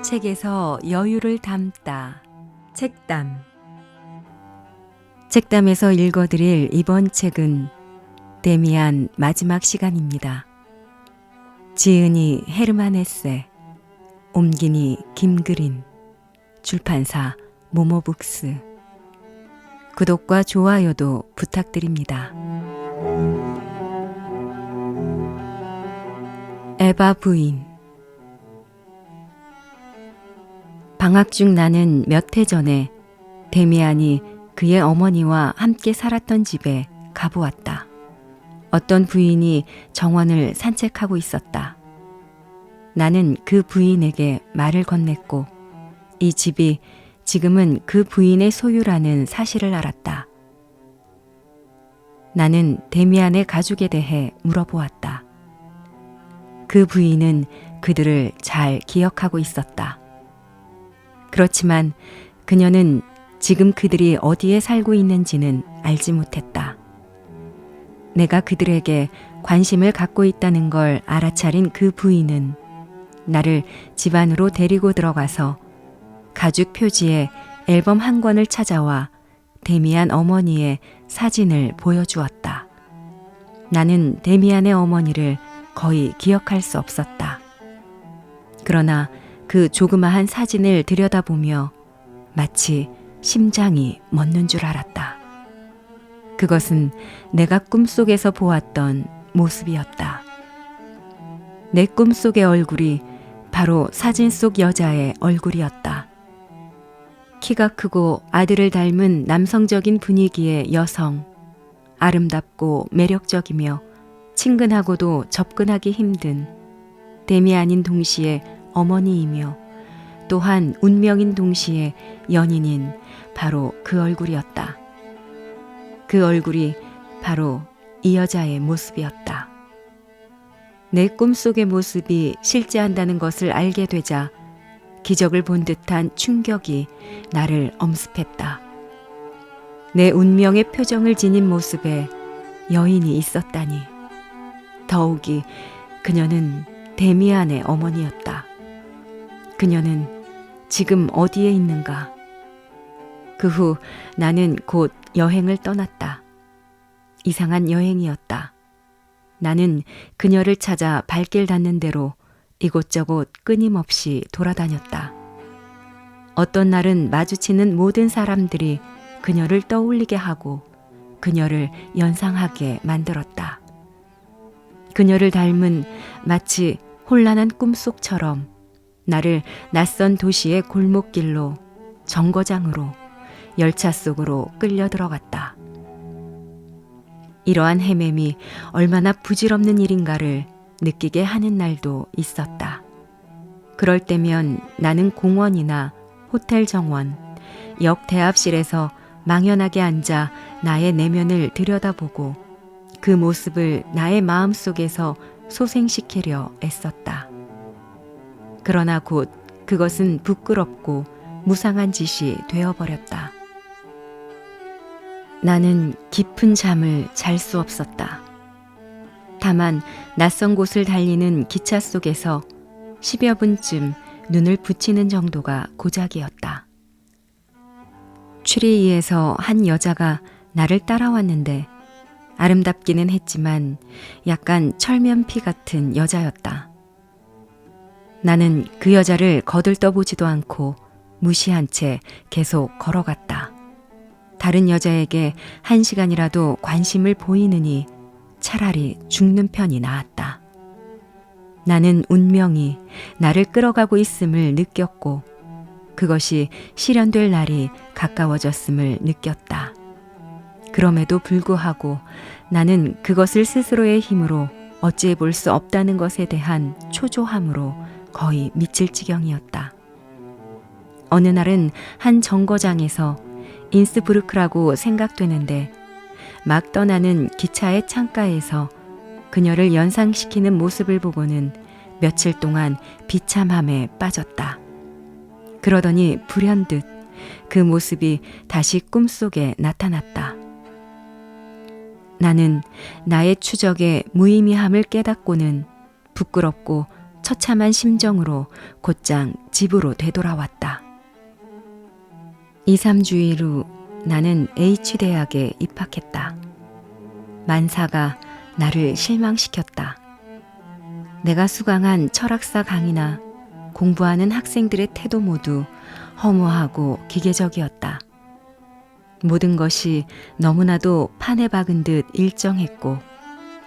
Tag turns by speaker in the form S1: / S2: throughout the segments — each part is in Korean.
S1: 책에서 여유를 담다. 책담. 책담에서 읽어드릴 이번 책은 데미안 마지막 시간입니다. 지은이 헤르만 헤세, 옮기니 김그린, 출판사 모모북스. 구독과 좋아요도 부탁드립니다. 에바 부인. 방학 중 나는 몇 해 전에 데미안이 그의 어머니와 함께 살았던 집에 가보았다. 어떤 부인이 정원을 산책하고 있었다. 나는 그 부인에게 말을 건넸고 이 집이 지금은 그 부인의 소유라는 사실을 알았다. 나는 데미안의 가족에 대해 물어보았다. 그 부인은 그들을 잘 기억하고 있었다. 그렇지만 그녀는 지금 그들이 어디에 살고 있는지는 알지 못했다. 내가 그들에게 관심을 갖고 있다는 걸 알아차린 그 부인은 나를 집 안으로 데리고 들어가서 가죽 표지에 앨범 한 권을 찾아와 데미안 어머니의 사진을 보여주었다. 나는 데미안의 어머니를 거의 기억할 수 없었다. 그러나 그 조그마한 사진을 들여다보며 마치 심장이 멎는 줄 알았다. 그것은 내가 꿈속에서 보았던 모습이었다. 내 꿈속의 얼굴이 바로 사진 속 여자의 얼굴이었다. 키가 크고 아들을 닮은 남성적인 분위기의 여성, 아름답고 매력적이며 친근하고도 접근하기 힘든 데미안인 동시에 어머니이며 또한 운명인 동시에 연인인 바로 그 얼굴이었다. 그 얼굴이 바로 이 여자의 모습이었다. 내 꿈속의 모습이 실제한다는 것을 알게 되자 기적을 본 듯한 충격이 나를 엄습했다. 내 운명의 표정을 지닌 모습에 여인이 있었다니. 더욱이 그녀는 데미안의 어머니였다. 그녀는 지금 어디에 있는가? 그 후 나는 곧 여행을 떠났다. 이상한 여행이었다. 나는 그녀를 찾아 발길 닿는 대로 이곳저곳 끊임없이 돌아다녔다. 어떤 날은 마주치는 모든 사람들이 그녀를 떠올리게 하고 그녀를 연상하게 만들었다. 그녀를 닮은 마치 혼란한 꿈속처럼 나를 낯선 도시의 골목길로, 정거장으로, 열차 속으로 끌려 들어갔다. 이러한 헤맴이 얼마나 부질없는 일인가를 느끼게 하는 날도 있었다. 그럴 때면 나는 공원이나 호텔 정원, 역 대합실에서 망연하게 앉아 나의 내면을 들여다보고 그 모습을 나의 마음속에서 소생시키려 애썼다. 그러나 곧 그것은 부끄럽고 무상한 짓이 되어버렸다. 나는 깊은 잠을 잘 수 없었다. 다만 낯선 곳을 달리는 기차 속에서 10여 분쯤 눈을 붙이는 정도가 고작이었다. 추리이에서 한 여자가 나를 따라왔는데 아름답기는 했지만 약간 철면피 같은 여자였다. 나는 그 여자를 거들떠보지도 않고 무시한 채 계속 걸어갔다. 다른 여자에게 1시간이라도 관심을 보이느니 차라리 죽는 편이 나았다. 나는 운명이 나를 끌어가고 있음을 느꼈고 그것이 실현될 날이 가까워졌음을 느꼈다. 그럼에도 불구하고 나는 그것을 스스로의 힘으로 어찌해 볼 수 없다는 것에 대한 초조함으로 거의 미칠 지경이었다. 어느 날은 한 정거장에서 인스부르크라고 생각되는데 막 떠나는 기차의 창가에서 그녀를 연상시키는 모습을 보고는 며칠 동안 비참함에 빠졌다. 그러더니 불현듯 그 모습이 다시 꿈속에 나타났다. 나는 나의 추적의 무의미함을 깨닫고는 부끄럽고 처참한 심정으로 곧장 집으로 되돌아왔다. 2, 3주일 후 나는 H대학에 입학했다. 만사가 나를 실망시켰다. 내가 수강한 철학사 강의나 공부하는 학생들의 태도 모두 허무하고 기계적이었다. 모든 것이 너무나도 판에 박은 듯 일정했고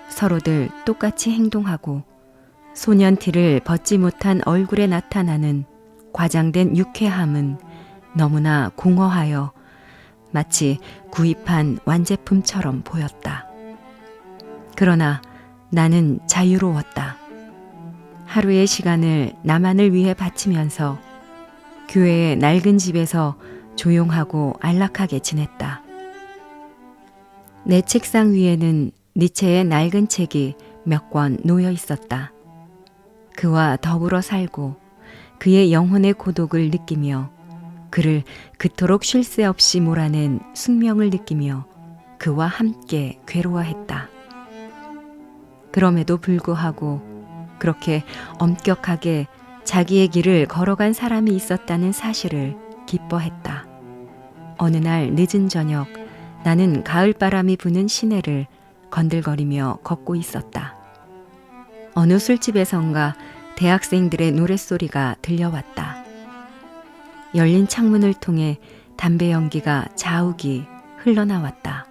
S1: 서로들 똑같이 행동하고 소년 티를 벗지 못한 얼굴에 나타나는 과장된 유쾌함은 너무나 공허하여 마치 구입한 완제품처럼 보였다. 그러나 나는 자유로웠다. 하루의 시간을 나만을 위해 바치면서 교회의 낡은 집에서 조용하고 안락하게 지냈다. 내 책상 위에는 니체의 낡은 책이 몇 권 놓여 있었다. 그와 더불어 살고 그의 영혼의 고독을 느끼며 그를 그토록 쉴 새 없이 몰아낸 숙명을 느끼며 그와 함께 괴로워했다. 그럼에도 불구하고 그렇게 엄격하게 자기의 길을 걸어간 사람이 있었다는 사실을 기뻐했다. 어느 날 늦은 저녁 나는 가을바람이 부는 시내를 건들거리며 걷고 있었다. 어느 술집에선가 대학생들의 노랫소리가 들려왔다. 열린 창문을 통해 담배 연기가 자욱이 흘러나왔다.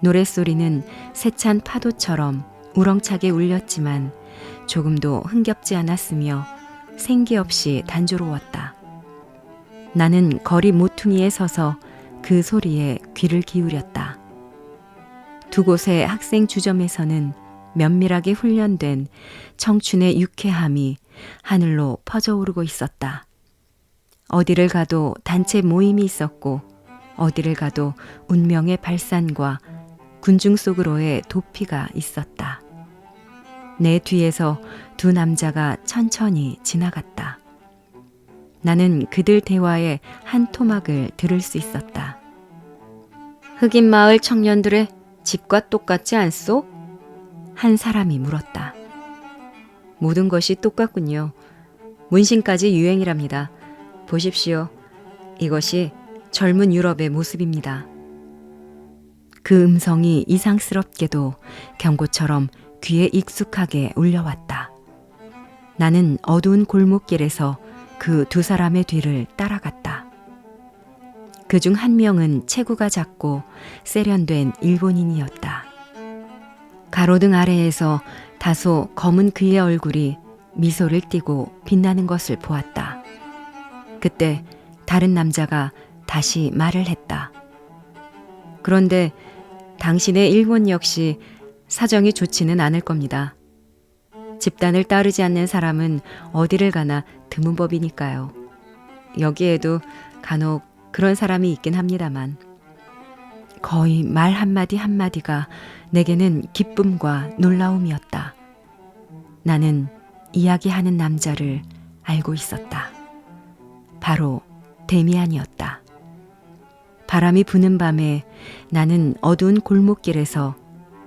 S1: 노랫소리는 세찬 파도처럼 우렁차게 울렸지만 조금도 흥겹지 않았으며 생기 없이 단조로웠다. 나는 거리 모퉁이에 서서 그 소리에 귀를 기울였다. 두 곳의 학생 주점에서는 면밀하게 훈련된 청춘의 유쾌함이 하늘로 퍼져오르고 있었다. 어디를 가도 단체 모임이 있었고 어디를 가도 운명의 발산과 군중 속으로의 도피가 있었다. 내 뒤에서 두 남자가 천천히 지나갔다. 나는 그들 대화의 한 토막을 들을 수 있었다. 흑인 마을 청년들의 집과 똑같지 않소? 한 사람이 물었다. 모든 것이 똑같군요. 문신까지 유행이랍니다. 보십시오. 이것이 젊은 유럽의 모습입니다. 그 음성이 이상스럽게도 경고처럼 귀에 익숙하게 울려왔다. 나는 어두운 골목길에서 그 두 사람의 뒤를 따라갔다. 그중 한 명은 체구가 작고 세련된 일본인이었다. 가로등 아래에서 다소 검은 그의 얼굴이 미소를 띠고 빛나는 것을 보았다. 그때 다른 남자가 다시 말을 했다. 그런데 당신의 일본 역시 사정이 좋지는 않을 겁니다. 집단을 따르지 않는 사람은 어디를 가나 드문 법이니까요. 여기에도 간혹 그런 사람이 있긴 합니다만 거의 말 한마디 한마디가 내게는 기쁨과 놀라움이었다. 나는 이야기하는 남자를 알고 있었다. 바로 데미안이었다. 바람이 부는 밤에 나는 어두운 골목길에서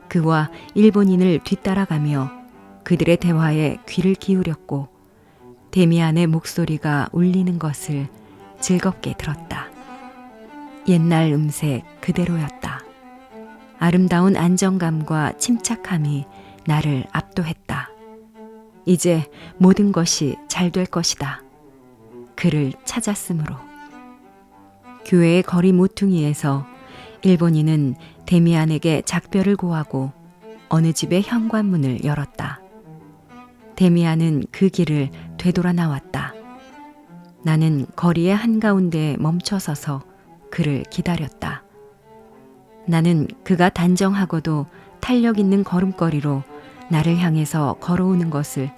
S1: 그와 일본인을 뒤따라가며 그들의 대화에 귀를 기울였고 데미안의 목소리가 울리는 것을 즐겁게 들었다. 옛날 음색 그대로였다. 아름다운 안정감과 침착함이 나를 압도했다. 이제 모든 것이 잘 될 것이다. 그를 찾았으므로. 교회의 거리 모퉁이에서 일본인은 데미안에게 작별을 고하고 어느 집의 현관문을 열었다. 데미안은 그 길을 되돌아 나왔다. 나는 거리의 한가운데에 멈춰서서 그를 기다렸다. 나는 그가 단정하고도 탄력 있는 걸음걸이로 나를 향해서 걸어오는 것을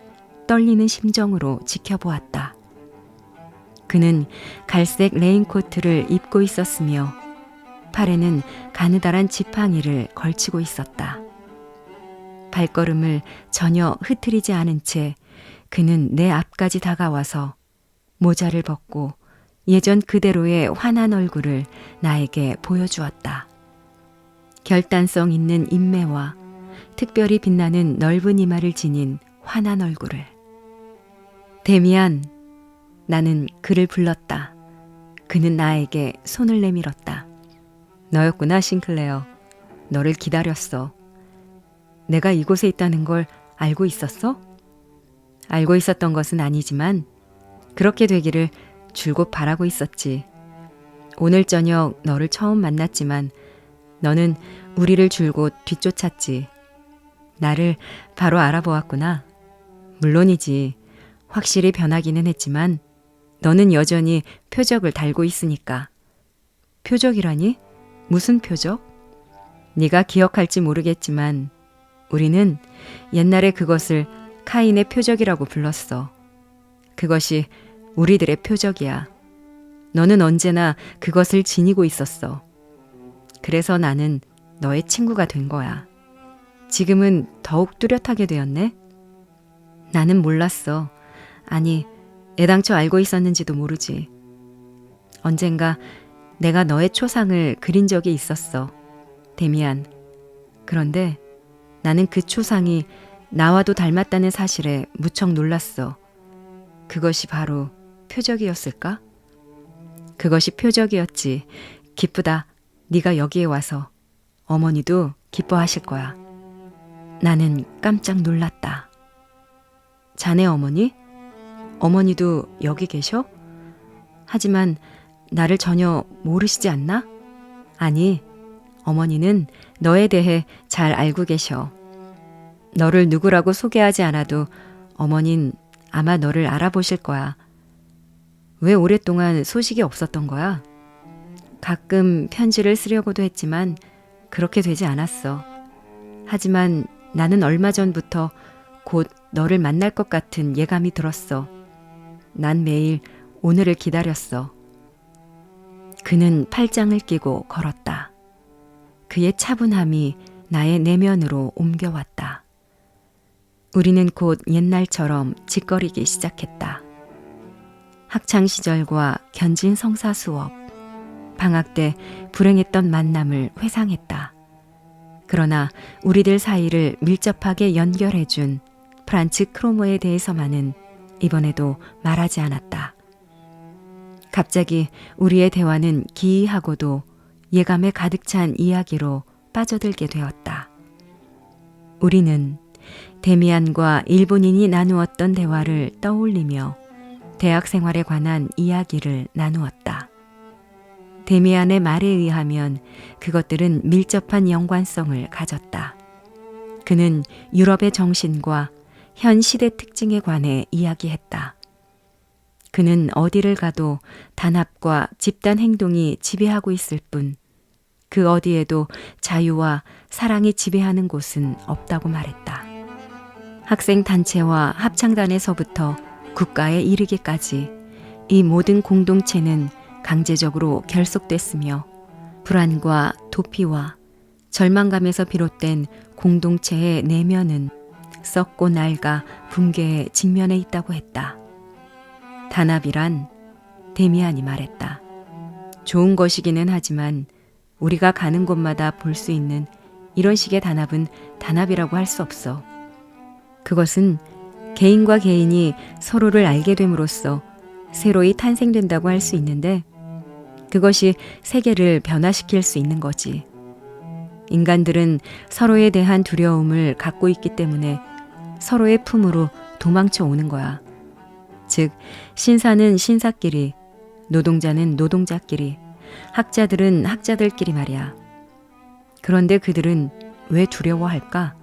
S1: 떨리는 심정으로 지켜보았다. 그는 갈색 레인코트를 입고 있었으며 팔에는 가느다란 지팡이를 걸치고 있었다. 발걸음을 전혀 흐트리지 않은 채 그는 내 앞까지 다가와서 모자를 벗고 예전 그대로의 환한 얼굴을 나에게 보여주었다. 결단성 있는 인매와 특별히 빛나는 넓은 이마를 지닌 환한 얼굴을. 데미안, 나는 그를 불렀다. 그는 나에게 손을 내밀었다. 너였구나, 싱클레어. 너를 기다렸어. 내가 이곳에 있다는 걸 알고 있었어? 알고 있었던 것은 아니지만 그렇게 되기를 줄곧 바라고 있었지. 오늘 저녁 너를 처음 만났지만 너는 우리를 줄곧 뒤쫓았지. 나를 바로 알아보았구나. 물론이지. 확실히 변하기는 했지만 너는 여전히 표적을 달고 있으니까. 표적이라니? 무슨 표적? 네가 기억할지 모르겠지만 우리는 옛날에 그것을 카인의 표적이라고 불렀어. 그것이 우리들의 표적이야. 너는 언제나 그것을 지니고 있었어. 그래서 나는 너의 친구가 된 거야. 지금은 더욱 뚜렷하게 되었네? 나는 몰랐어. 아니, 애당초 알고 있었는지도 모르지. 언젠가 내가 너의 초상을 그린 적이 있었어. 데미안. 그런데 나는 그 초상이 나와도 닮았다는 사실에 무척 놀랐어. 그것이 바로 표적이었을까? 그것이 표적이었지. 기쁘다. 네가 여기에 와서. 어머니도 기뻐하실 거야. 나는 깜짝 놀랐다. 자네 어머니? 어머니도 여기 계셔? 하지만 나를 전혀 모르시지 않나? 아니, 어머니는 너에 대해 잘 알고 계셔. 너를 누구라고 소개하지 않아도 어머닌 아마 너를 알아보실 거야. 왜 오랫동안 소식이 없었던 거야? 가끔 편지를 쓰려고도 했지만 그렇게 되지 않았어. 하지만 나는 얼마 전부터 곧 너를 만날 것 같은 예감이 들었어. 난 매일 오늘을 기다렸어. 그는 팔짱을 끼고 걸었다. 그의 차분함이 나의 내면으로 옮겨왔다. 우리는 곧 옛날처럼 짓거리기 시작했다. 학창시절과 견진 성사 수업, 방학 때 불행했던 만남을 회상했다. 그러나 우리들 사이를 밀접하게 연결해준 프란츠 크로모에 대해서만은 이번에도 말하지 않았다. 갑자기 우리의 대화는 기이하고도 예감에 가득 찬 이야기로 빠져들게 되었다. 우리는 데미안과 일본인이 나누었던 대화를 떠올리며 대학 생활에 관한 이야기를 나누었다. 데미안의 말에 의하면 그것들은 밀접한 연관성을 가졌다. 그는 유럽의 정신과 현 시대 특징에 관해 이야기했다. 그는 어디를 가도 단합과 집단 행동이 지배하고 있을 뿐 그 어디에도 자유와 사랑이 지배하는 곳은 없다고 말했다. 학생 단체와 합창단에서부터 국가에 이르기까지 이 모든 공동체는 강제적으로 결속됐으며 불안과 도피와 절망감에서 비롯된 공동체의 내면은 썩고 낡아 붕괴에 직면해 있다고 했다. 단합이란 데미안이 말했다. 좋은 것이기는 하지만 우리가 가는 곳마다 볼 수 있는 이런 식의 단합은 단합이라고 할 수 없어. 그것은 개인과 개인이 서로를 알게 됨으로써 새로이 탄생된다고 할 수 있는데 그것이 세계를 변화시킬 수 있는 거지. 인간들은 서로에 대한 두려움을 갖고 있기 때문에 서로의 품으로 도망쳐 오는 거야. 즉, 신사는 신사끼리, 노동자는 노동자끼리, 학자들은 학자들끼리 말이야. 그런데 그들은 왜 두려워할까?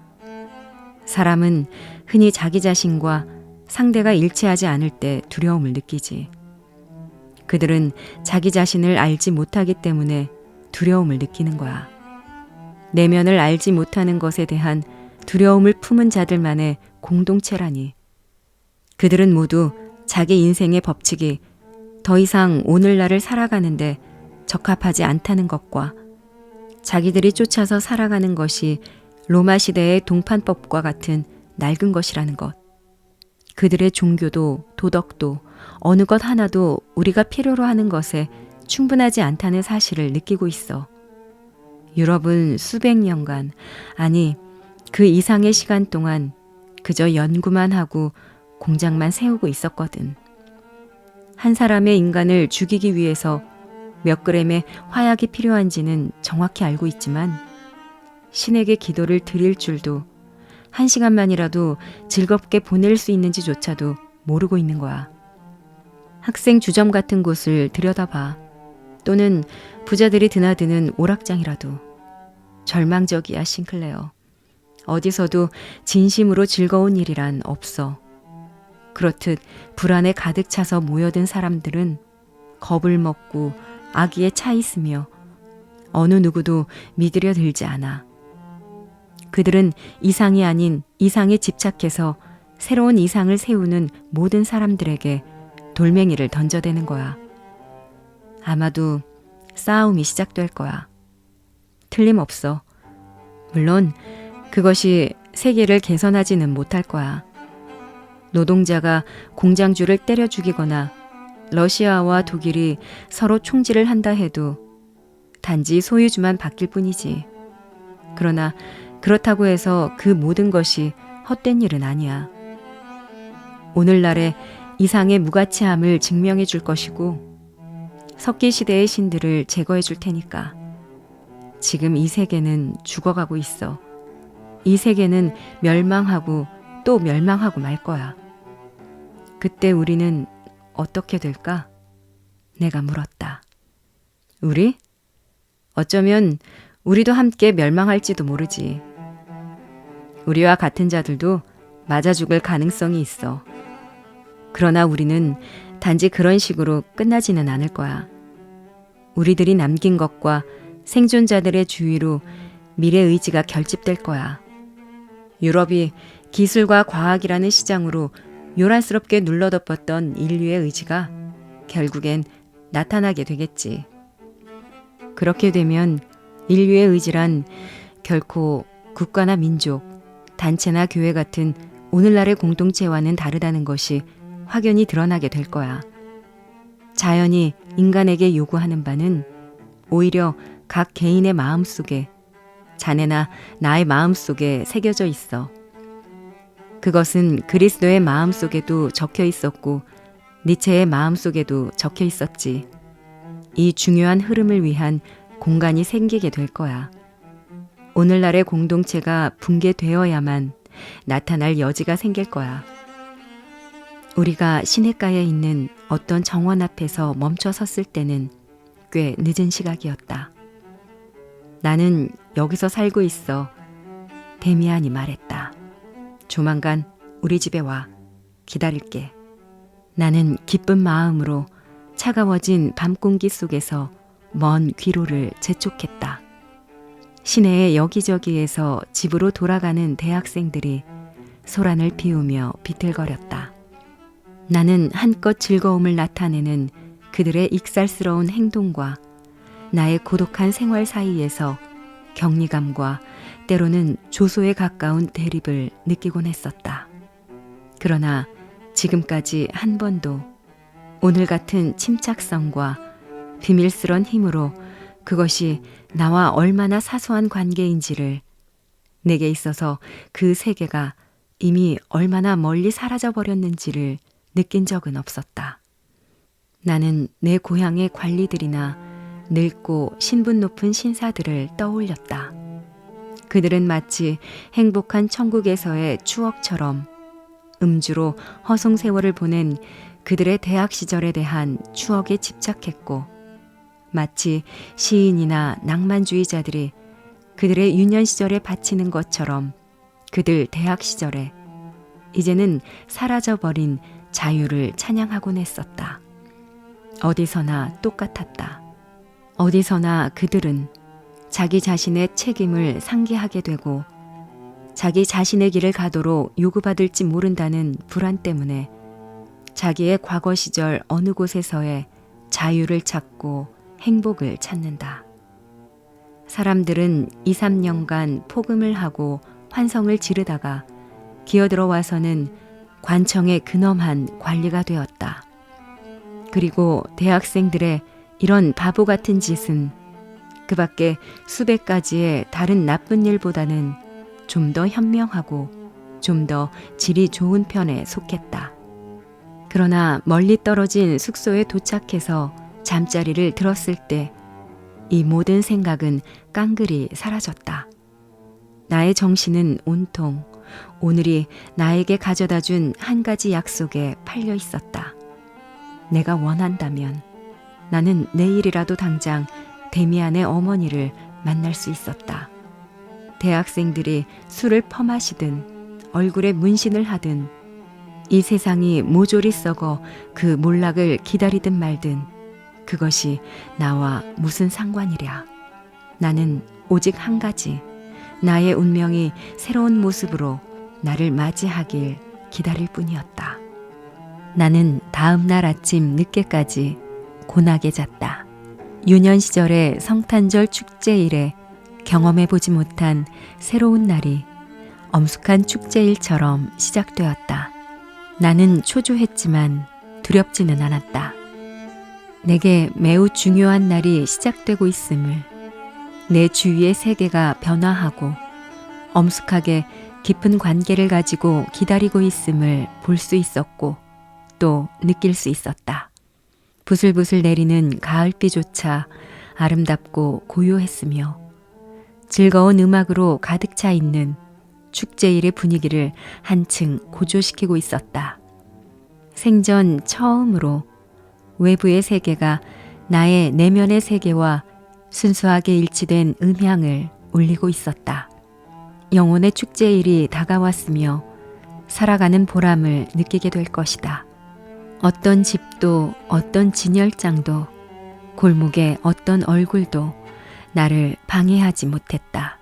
S1: 사람은 흔히 자기 자신과 상대가 일치하지 않을 때 두려움을 느끼지. 그들은 자기 자신을 알지 못하기 때문에 두려움을 느끼는 거야. 내면을 알지 못하는 것에 대한 두려움을 품은 자들만의 공동체라니. 그들은 모두 자기 인생의 법칙이 더 이상 오늘날을 살아가는데 적합하지 않다는 것과 자기들이 쫓아서 살아가는 것이 로마 시대의 동판법과 같은 낡은 것이라는 것. 그들의 종교도 도덕도 어느 것 하나도 우리가 필요로 하는 것에 충분하지 않다는 사실을 느끼고 있어. 유럽은 수백 년간, 아니 그 이상의 시간 동안 그저 연구만 하고 공장만 세우고 있었거든. 한 사람의 인간을 죽이기 위해서 몇 그램의 화약이 필요한지는 정확히 알고 있지만 신에게 기도를 드릴 줄도 한 시간만이라도 즐겁게 보낼 수 있는지조차도 모르고 있는 거야. 학생 주점 같은 곳을 들여다봐. 또는 부자들이 드나드는 오락장이라도. 절망적이야, 싱클레어. 어디서도 진심으로 즐거운 일이란 없어. 그렇듯 불안에 가득 차서 모여든 사람들은 겁을 먹고 아기에 차 있으며 어느 누구도 믿으려 들지 않아. 그들은 이상이 아닌 이상에 집착해서 새로운 이상을 세우는 모든 사람들에게 돌멩이를 던져대는 거야. 아마도 싸움이 시작될 거야. 틀림없어. 물론 그것이 세계를 개선하지는 못할 거야. 노동자가 공장주를 때려 죽이거나 러시아와 독일이 서로 총질을 한다 해도 단지 소유주만 바뀔 뿐이지. 그러나 그렇다고 해서 그 모든 것이 헛된 일은 아니야. 오늘날의 이상의 무가치함을 증명해 줄 것이고 석기 시대의 신들을 제거해 줄 테니까. 지금 이 세계는 죽어가고 있어. 이 세계는 멸망하고 또 멸망하고 말 거야. 그때 우리는 어떻게 될까? 내가 물었다. 우리? 어쩌면 우리도 함께 멸망할지도 모르지. 우리와 같은 자들도 맞아 죽을 가능성이 있어. 그러나 우리는 단지 그런 식으로 끝나지는 않을 거야. 우리들이 남긴 것과 생존자들의 주위로 미래 의지가 결집될 거야. 유럽이 기술과 과학이라는 시장으로 요란스럽게 눌러덮었던 인류의 의지가 결국엔 나타나게 되겠지. 그렇게 되면 인류의 의지란 결코 국가나 민족, 단체나 교회 같은 오늘날의 공동체와는 다르다는 것이 확연히 드러나게 될 거야. 자연이 인간에게 요구하는 바는 오히려 각 개인의 마음속에, 자네나 나의 마음속에 새겨져 있어. 그것은 그리스도의 마음속에도 적혀 있었고 니체의 마음속에도 적혀 있었지. 이 중요한 흐름을 위한 공간이 생기게 될 거야. 오늘날의 공동체가 붕괴되어야만 나타날 여지가 생길 거야. 우리가 시냇가에 있는 어떤 정원 앞에서 멈춰 섰을 때는 꽤 늦은 시각이었다. 나는 여기서 살고 있어. 데미안이 말했다. 조만간 우리 집에 와. 기다릴게. 나는 기쁜 마음으로 차가워진 밤 공기 속에서 먼 귀로를 재촉했다. 시내의 여기저기에서 집으로 돌아가는 대학생들이 소란을 피우며 비틀거렸다. 나는 한껏 즐거움을 나타내는 그들의 익살스러운 행동과 나의 고독한 생활 사이에서 격리감과 때로는 조소에 가까운 대립을 느끼곤 했었다. 그러나 지금까지 한 번도 오늘 같은 침착성과 비밀스런 힘으로 그것이 나와 얼마나 사소한 관계인지를, 내게 있어서 그 세계가 이미 얼마나 멀리 사라져 버렸는지를 느낀 적은 없었다. 나는 내 고향의 관리들이나 늙고 신분 높은 신사들을 떠올렸다. 그들은 마치 행복한 천국에서의 추억처럼 음주로 허송세월을 보낸 그들의 대학 시절에 대한 추억에 집착했고, 마치 시인이나 낭만주의자들이 그들의 유년 시절에 바치는 것처럼 그들 대학 시절에 이제는 사라져버린 자유를 찬양하곤 했었다. 어디서나 똑같았다. 어디서나 그들은 자기 자신의 책임을 상기하게 되고 자기 자신의 길을 가도록 요구받을지 모른다는 불안 때문에 자기의 과거 시절 어느 곳에서의 자유를 찾고 행복을 찾는다. 사람들은 2, 3년간 폭음을 하고 환성을 지르다가 기어들어와서는 관청의 근엄한 관리가 되었다. 그리고 대학생들의 이런 바보 같은 짓은 그 밖에 수백 가지의 다른 나쁜 일보다는 좀 더 현명하고 좀 더 질이 좋은 편에 속했다. 그러나 멀리 떨어진 숙소에 도착해서 잠자리를 들었을 때 이 모든 생각은 깡그리 사라졌다. 나의 정신은 온통 오늘이 나에게 가져다 준 한 가지 약속에 팔려 있었다. 내가 원한다면 나는 내일이라도 당장 데미안의 어머니를 만날 수 있었다. 대학생들이 술을 퍼마시든 얼굴에 문신을 하든 이 세상이 모조리 썩어 그 몰락을 기다리든 말든 그것이 나와 무슨 상관이랴. 나는 오직 한 가지, 나의 운명이 새로운 모습으로 나를 맞이하길 기다릴 뿐이었다. 나는 다음 날 아침 늦게까지 고나게 잤다. 유년 시절의 성탄절 축제일에 경험해보지 못한 새로운 날이 엄숙한 축제일처럼 시작되었다. 나는 초조했지만 두렵지는 않았다. 내게 매우 중요한 날이 시작되고 있음을, 내 주위의 세계가 변화하고 엄숙하게 깊은 관계를 가지고 기다리고 있음을 볼 수 있었고 또 느낄 수 있었다. 부슬부슬 내리는 가을비조차 아름답고 고요했으며 즐거운 음악으로 가득 차 있는 축제일의 분위기를 한층 고조시키고 있었다. 생전 처음으로 외부의 세계가 나의 내면의 세계와 순수하게 일치된 음향을 울리고 있었다. 영혼의 축제일이 다가왔으며 살아가는 보람을 느끼게 될 것이다. 어떤 집도 어떤 진열장도 골목의 어떤 얼굴도 나를 방해하지 못했다.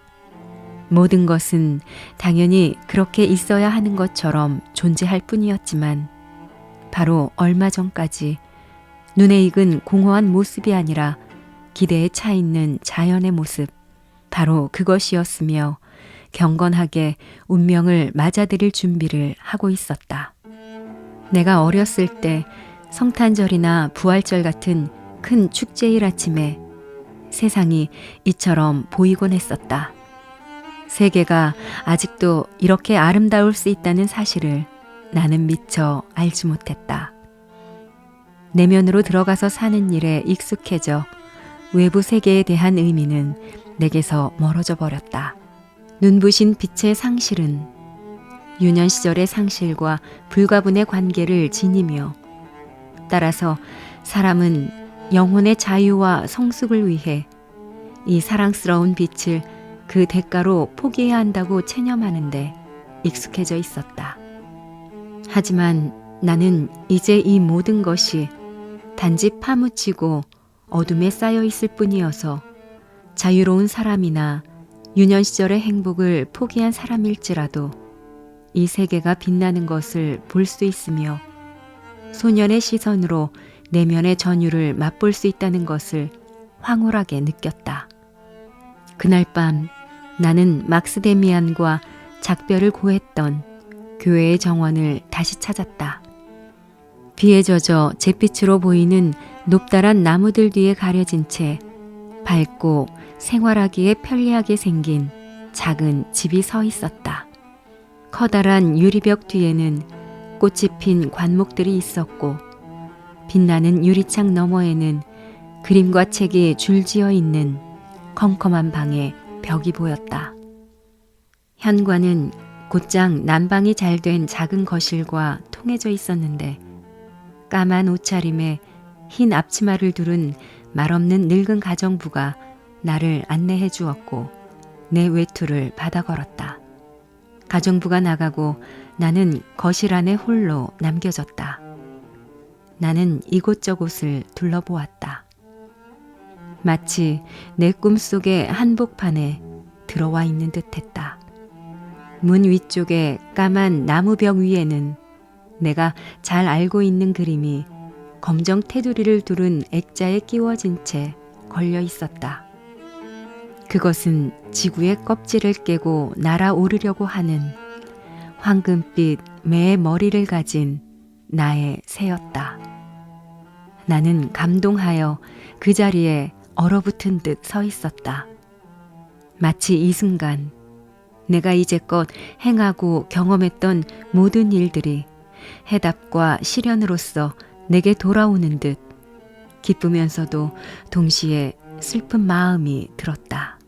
S1: 모든 것은 당연히 그렇게 있어야 하는 것처럼 존재할 뿐이었지만 바로 얼마 전까지 눈에 익은 공허한 모습이 아니라 기대에 차 있는 자연의 모습, 바로 그것이었으며 경건하게 운명을 맞아들일 준비를 하고 있었다. 내가 어렸을 때 성탄절이나 부활절 같은 큰 축제일 아침에 세상이 이처럼 보이곤 했었다. 세계가 아직도 이렇게 아름다울 수 있다는 사실을 나는 미처 알지 못했다. 내면으로 들어가서 사는 일에 익숙해져 외부 세계에 대한 의미는 내게서 멀어져 버렸다. 눈부신 빛의 상실은 유년 시절의 상실과 불가분의 관계를 지니며 따라서 사람은 영혼의 자유와 성숙을 위해 이 사랑스러운 빛을 그 대가로 포기해야 한다고 체념하는데 익숙해져 있었다. 하지만 나는 이제 이 모든 것이 단지 파묻히고 어둠에 쌓여 있을 뿐이어서 자유로운 사람이나 유년 시절의 행복을 포기한 사람일지라도 이 세계가 빛나는 것을 볼 수 있으며 소년의 시선으로 내면의 전율을 맛볼 수 있다는 것을 황홀하게 느꼈다. 그날 밤 나는 막스데미안과 작별을 고했던 교회의 정원을 다시 찾았다. 비에 젖어 잿빛으로 보이는 높다란 나무들 뒤에 가려진 채 밝고 생활하기에 편리하게 생긴 작은 집이 서 있었다. 커다란 유리벽 뒤에는 꽃이 핀 관목들이 있었고 빛나는 유리창 너머에는 그림과 책이 줄지어 있는 컴컴한 방의 벽이 보였다. 현관은 곧장 난방이 잘 된 작은 거실과 통해져 있었는데 까만 옷차림에 흰 앞치마를 두른 말없는 늙은 가정부가 나를 안내해 주었고 내 외투를 받아 걸었다. 가정부가 나가고 나는 거실 안에 홀로 남겨졌다. 나는 이곳저곳을 둘러보았다. 마치 내 꿈속의 한복판에 들어와 있는 듯했다. 문 위쪽의 까만 나무벽 위에는 내가 잘 알고 있는 그림이 검정 테두리를 두른 액자에 끼워진 채 걸려 있었다. 그것은 지구의 껍질을 깨고 날아오르려고 하는 황금빛 매의 머리를 가진 나의 새였다. 나는 감동하여 그 자리에 얼어붙은 듯 서 있었다. 마치 이 순간 내가 이제껏 행하고 경험했던 모든 일들이 해답과 시련으로서 내게 돌아오는 듯 기쁘면서도 동시에 슬픈 마음이 들었다.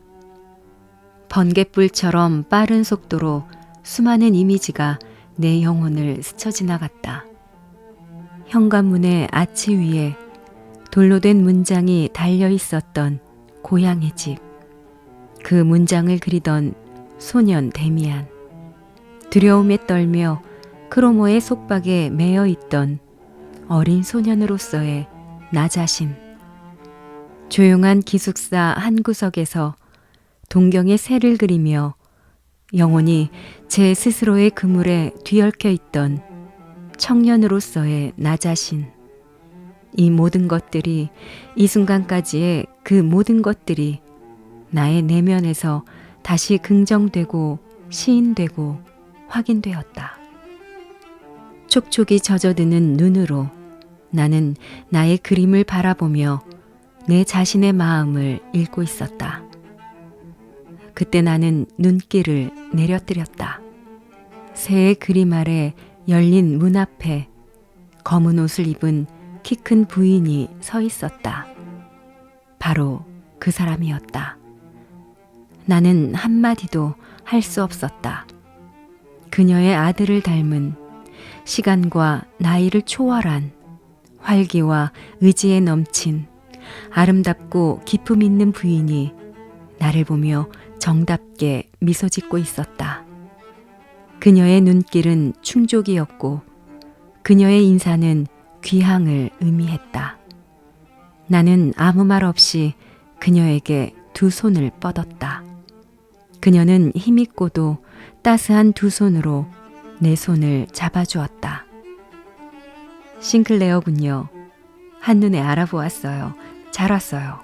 S1: 번갯불처럼 빠른 속도로 수많은 이미지가 내 영혼을 스쳐 지나갔다. 현관문의 아치 위에 돌로 된 문장이 달려 있었던 고향의 집. 그 문장을 그리던 소년 데미안. 두려움에 떨며 크로모의 속박에 매여 있던 어린 소년으로서의 나 자신. 조용한 기숙사 한 구석에서 동경의 새를 그리며 영원히 제 스스로의 그물에 뒤얽혀 있던 청년으로서의 나 자신. 이 모든 것들이, 이 순간까지의 그 모든 것들이 나의 내면에서 다시 긍정되고 시인되고 확인되었다. 촉촉이 젖어드는 눈으로 나는 나의 그림을 바라보며 내 자신의 마음을 읽고 있었다. 그때 나는 눈길을 내려뜨렸다. 새의 그림 아래 열린 문 앞에 검은 옷을 입은 키 큰 부인이 서 있었다. 바로 그 사람이었다. 나는 한마디도 할 수 없었다. 그녀의 아들을 닮은 시간과 나이를 초월한 활기와 의지에 넘친 아름답고 기품 있는 부인이 나를 보며 정답게 미소 짓고 있었다. 그녀의 눈길은 충족이었고 그녀의 인사는 귀향을 의미했다. 나는 아무 말 없이 그녀에게 두 손을 뻗었다. 그녀는 힘있고도 따스한 두 손으로 내 손을 잡아주었다. 싱클레어군요. 한눈에 알아보았어요. 잘 왔어요.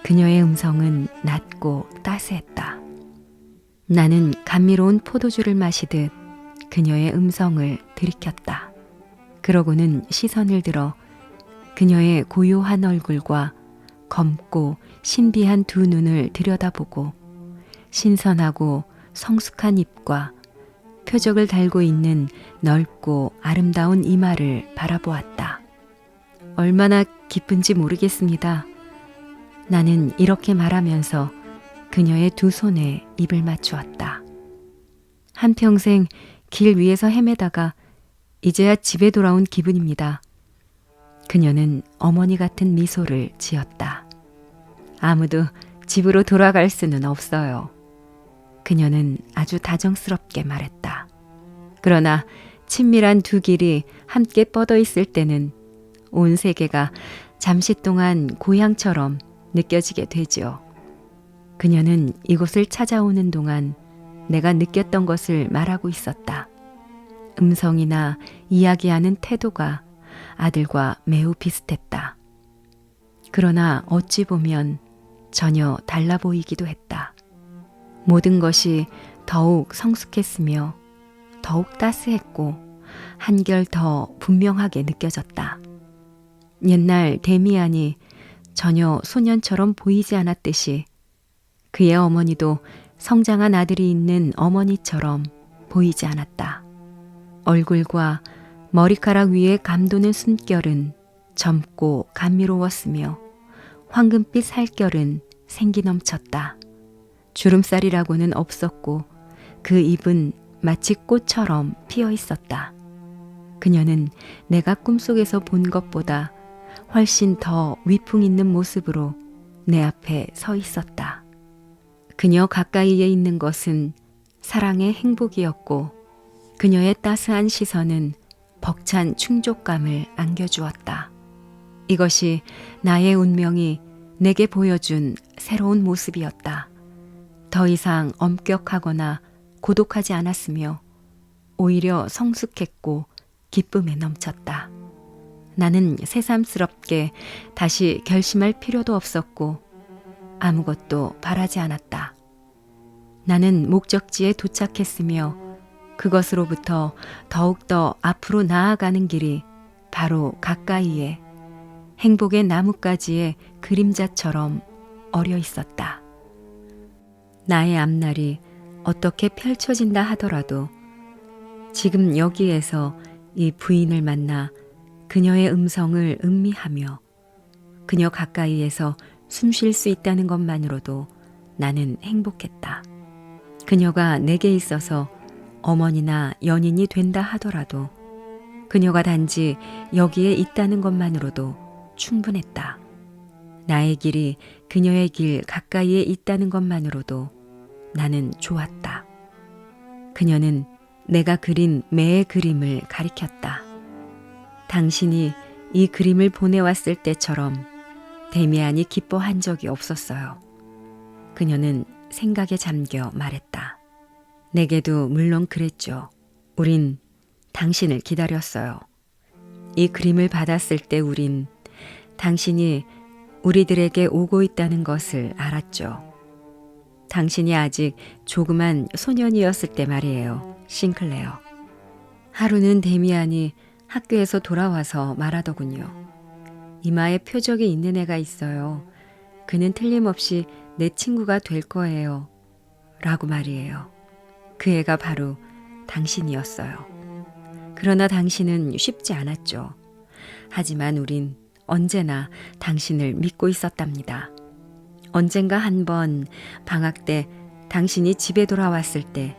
S1: 그녀의 음성은 낮고 따스했다. 나는 감미로운 포도주를 마시듯 그녀의 음성을 들이켰다. 그러고는 시선을 들어 그녀의 고요한 얼굴과 검고 신비한 두 눈을 들여다보고 신선하고 성숙한 입과 표적을 달고 있는 넓고 아름다운 이마를 바라보았다. 얼마나 기쁜지 모르겠습니다. 나는 이렇게 말하면서 그녀의 두 손에 입을 맞추었다. 한평생 길 위에서 헤매다가 이제야 집에 돌아온 기분입니다. 그녀는 어머니 같은 미소를 지었다. 아무도 집으로 돌아갈 수는 없어요. 그녀는 아주 다정스럽게 말했다. 그러나 친밀한 두 길이 함께 뻗어 있을 때는 온 세계가 잠시 동안 고향처럼 느껴지게 되지요. 그녀는 이곳을 찾아오는 동안 내가 느꼈던 것을 말하고 있었다. 음성이나 이야기하는 태도가 아들과 매우 비슷했다. 그러나 어찌 보면 전혀 달라 보이기도 했다. 모든 것이 더욱 성숙했으며 더욱 따스했고 한결 더 분명하게 느껴졌다. 옛날 데미안이 전혀 소년처럼 보이지 않았듯이 그의 어머니도 성장한 아들이 있는 어머니처럼 보이지 않았다. 얼굴과 머리카락 위에 감도는 숨결은 젊고 감미로웠으며 황금빛 살결은 생기 넘쳤다. 주름살이라고는 없었고 그 입은 마치 꽃처럼 피어 있었다. 그녀는 내가 꿈속에서 본 것보다 훨씬 더 위풍 있는 모습으로 내 앞에 서 있었다. 그녀 가까이에 있는 것은 사랑의 행복이었고 그녀의 따스한 시선은 벅찬 충족감을 안겨주었다. 이것이 나의 운명이 내게 보여준 새로운 모습이었다. 더 이상 엄격하거나 고독하지 않았으며 오히려 성숙했고 기쁨에 넘쳤다. 나는 새삼스럽게 다시 결심할 필요도 없었고 아무것도 바라지 않았다. 나는 목적지에 도착했으며 그것으로부터 더욱더 앞으로 나아가는 길이 바로 가까이에 행복의 나뭇가지의 그림자처럼 어려 있었다. 나의 앞날이 어떻게 펼쳐진다 하더라도 지금 여기에서 이 부인을 만나 그녀의 음성을 음미하며 그녀 가까이에서 숨 쉴 수 있다는 것만으로도 나는 행복했다. 그녀가 내게 있어서 어머니나 연인이 된다 하더라도 그녀가 단지 여기에 있다는 것만으로도 충분했다. 나의 길이 그녀의 길 가까이에 있다는 것만으로도 나는 좋았다. 그녀는 내가 그린 매의 그림을 가리켰다. 당신이 이 그림을 보내왔을 때처럼 데미안이 기뻐한 적이 없었어요. 그녀는 생각에 잠겨 말했다. 내게도 물론 그랬죠. 우린 당신을 기다렸어요. 이 그림을 받았을 때 우린 당신이 우리들에게 오고 있다는 것을 알았죠. 당신이 아직 조그만 소년이었을 때 말이에요, 싱클레어. 하루는 데미안이 학교에서 돌아와서 말하더군요. 이마에 표적이 있는 애가 있어요. 그는 틀림없이 내 친구가 될 거예요. 라고 말이에요. 그 애가 바로 당신이었어요. 그러나 당신은 쉽지 않았죠. 하지만 우린 언제나 당신을 믿고 있었답니다. 언젠가 한 번 방학 때 당신이 집에 돌아왔을 때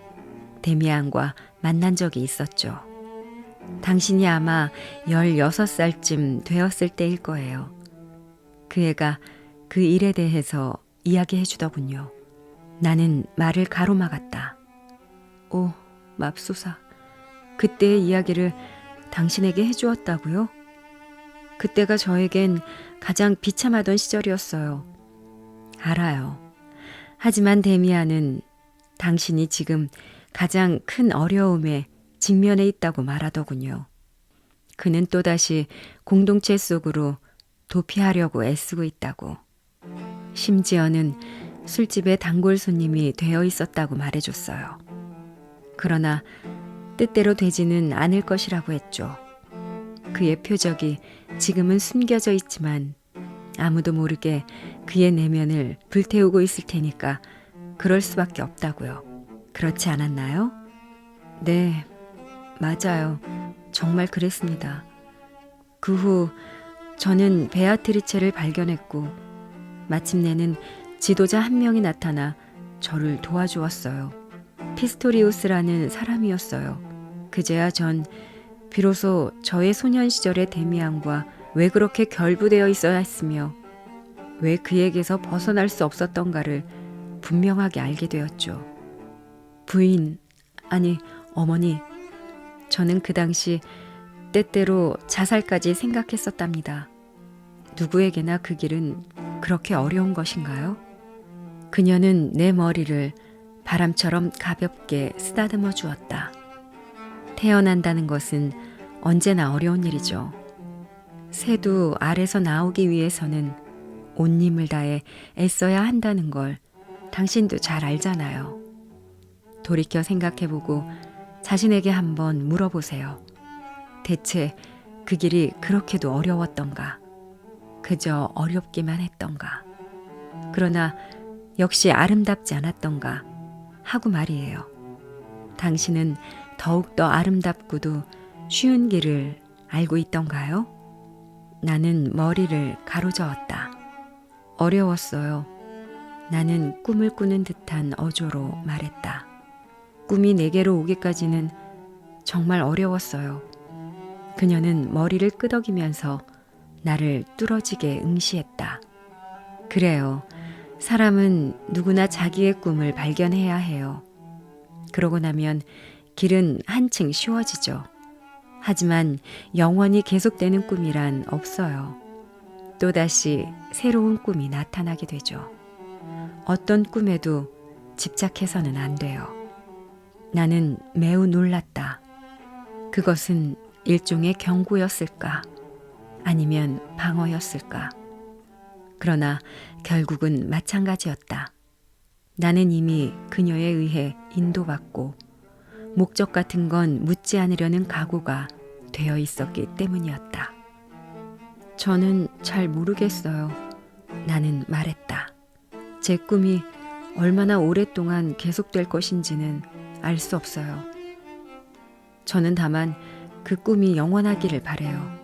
S1: 데미안과 만난 적이 있었죠. 당신이 아마 16살쯤 되었을 때일 거예요. 그 애가 그 일에 대해서 이야기해 주더군요. 나는 말을 가로막았다. 오, 맙소사. 그때의 이야기를 당신에게 해주었다고요? 그때가 저에겐 가장 비참하던 시절이었어요. 알아요. 하지만 데미안은 당신이 지금 가장 큰 어려움에 직면해 있다고 말하더군요. 그는 또다시 공동체 속으로 도피하려고 애쓰고 있다고. 심지어는 술집에 단골 손님이 되어 있었다고 말해줬어요. 그러나 뜻대로 되지는 않을 것이라고 했죠. 그의 표적이 지금은 숨겨져 있지만 아무도 모르게 그의 내면을 불태우고 있을 테니까 그럴 수밖에 없다고요. 그렇지 않았나요? 네, 맞아요. 정말 그랬습니다. 그 후 저는 베아트리체를 발견했고 마침내는 지도자 한 명이 나타나 저를 도와주었어요. 피스토리우스라는 사람이었어요. 그제야 전 비로소 저의 소년 시절의 데미안과 왜 그렇게 결부되어 있어야 했으며 왜 그에게서 벗어날 수 없었던가를 분명하게 알게 되었죠. 부인, 아니 어머니, 저는 그 당시 때때로 자살까지 생각했었답니다. 누구에게나 그 길은 그렇게 어려운 것인가요? 그녀는 내 머리를 바람처럼 가볍게 쓰다듬어 주었다. 태어난다는 것은 언제나 어려운 일이죠. 새도 알에서 나오기 위해서는 온 힘을 다해 애써야 한다는 걸 당신도 잘 알잖아요. 돌이켜 생각해보고 자신에게 한번 물어보세요. 대체 그 길이 그렇게도 어려웠던가? 그저 어렵기만 했던가? 그러나 역시 아름답지 않았던가? 하고 말이에요. 당신은 더욱더 아름답고도 쉬운 길을 알고 있던가요? 나는 머리를 가로저었다. 어려웠어요. 나는 꿈을 꾸는 듯한 어조로 말했다. 꿈이 내게로 오기까지는 정말 어려웠어요. 그녀는 머리를 끄덕이면서 나를 뚫어지게 응시했다. 그래요. 사람은 누구나 자기의 꿈을 발견해야 해요. 그러고 나면 길은 한층 쉬워지죠. 하지만 영원히 계속되는 꿈이란 없어요. 또다시 새로운 꿈이 나타나게 되죠. 어떤 꿈에도 집착해서는 안 돼요. 나는 매우 놀랐다. 그것은 일종의 경고였을까? 아니면 방어였을까? 그러나 결국은 마찬가지였다. 나는 이미 그녀에 의해 인도받고 목적 같은 건 묻지 않으려는 각오가 되어 있었기 때문이었다. 저는 잘 모르겠어요. 나는 말했다. 제 꿈이 얼마나 오랫동안 계속될 것인지는 알 수 없어요. 저는 다만 그 꿈이 영원하기를 바래요.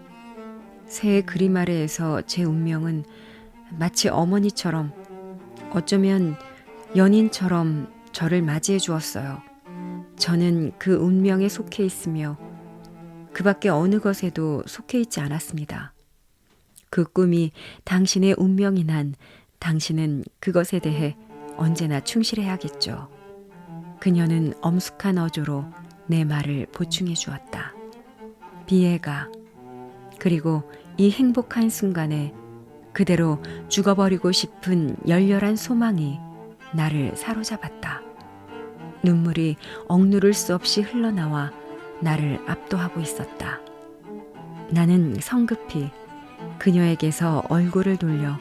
S1: 새의 그림 아래에서 제 운명은 마치 어머니처럼, 어쩌면 연인처럼 저를 맞이해 주었어요. 저는 그 운명에 속해 있으며 그 밖에 어느 것에도 속해 있지 않았습니다. 그 꿈이 당신의 운명인 한 당신은 그것에 대해 언제나 충실해야겠죠. 그녀는 엄숙한 어조로 내 말을 보충해 주었다. 비애가. 그리고 이 행복한 순간에 그대로 죽어버리고 싶은 열렬한 소망이 나를 사로잡았다. 눈물이 억누를 수 없이 흘러나와 나를 압도하고 있었다. 나는 성급히 그녀에게서 얼굴을 돌려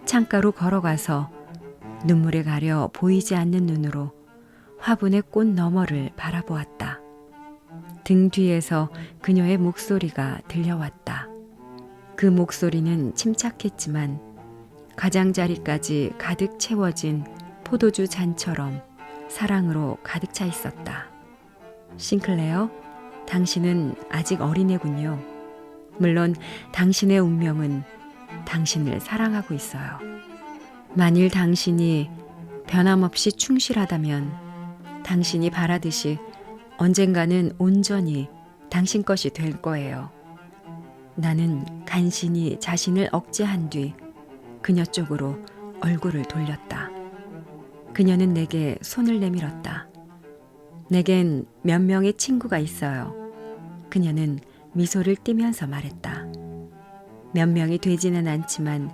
S1: 창가로 걸어가서 눈물에 가려 보이지 않는 눈으로 화분의 꽃 너머를 바라보았다. 등 뒤에서 그녀의 목소리가 들려왔다. 그 목소리는 침착했지만 가장자리까지 가득 채워진 포도주 잔처럼 사랑으로 가득 차 있었다. 싱클레어, 당신은 아직 어린애군요. 물론 당신의 운명은 당신을 사랑하고 있어요. 만일 당신이 변함없이 충실하다면 당신이 바라듯이 언젠가는 온전히 당신 것이 될 거예요. 나는 간신히 자신을 억제한 뒤 그녀 쪽으로 얼굴을 돌렸다. 그녀는 내게 손을 내밀었다. 내겐 몇 명의 친구가 있어요. 그녀는 미소를 띠면서 말했다. 몇 명이 되지는 않지만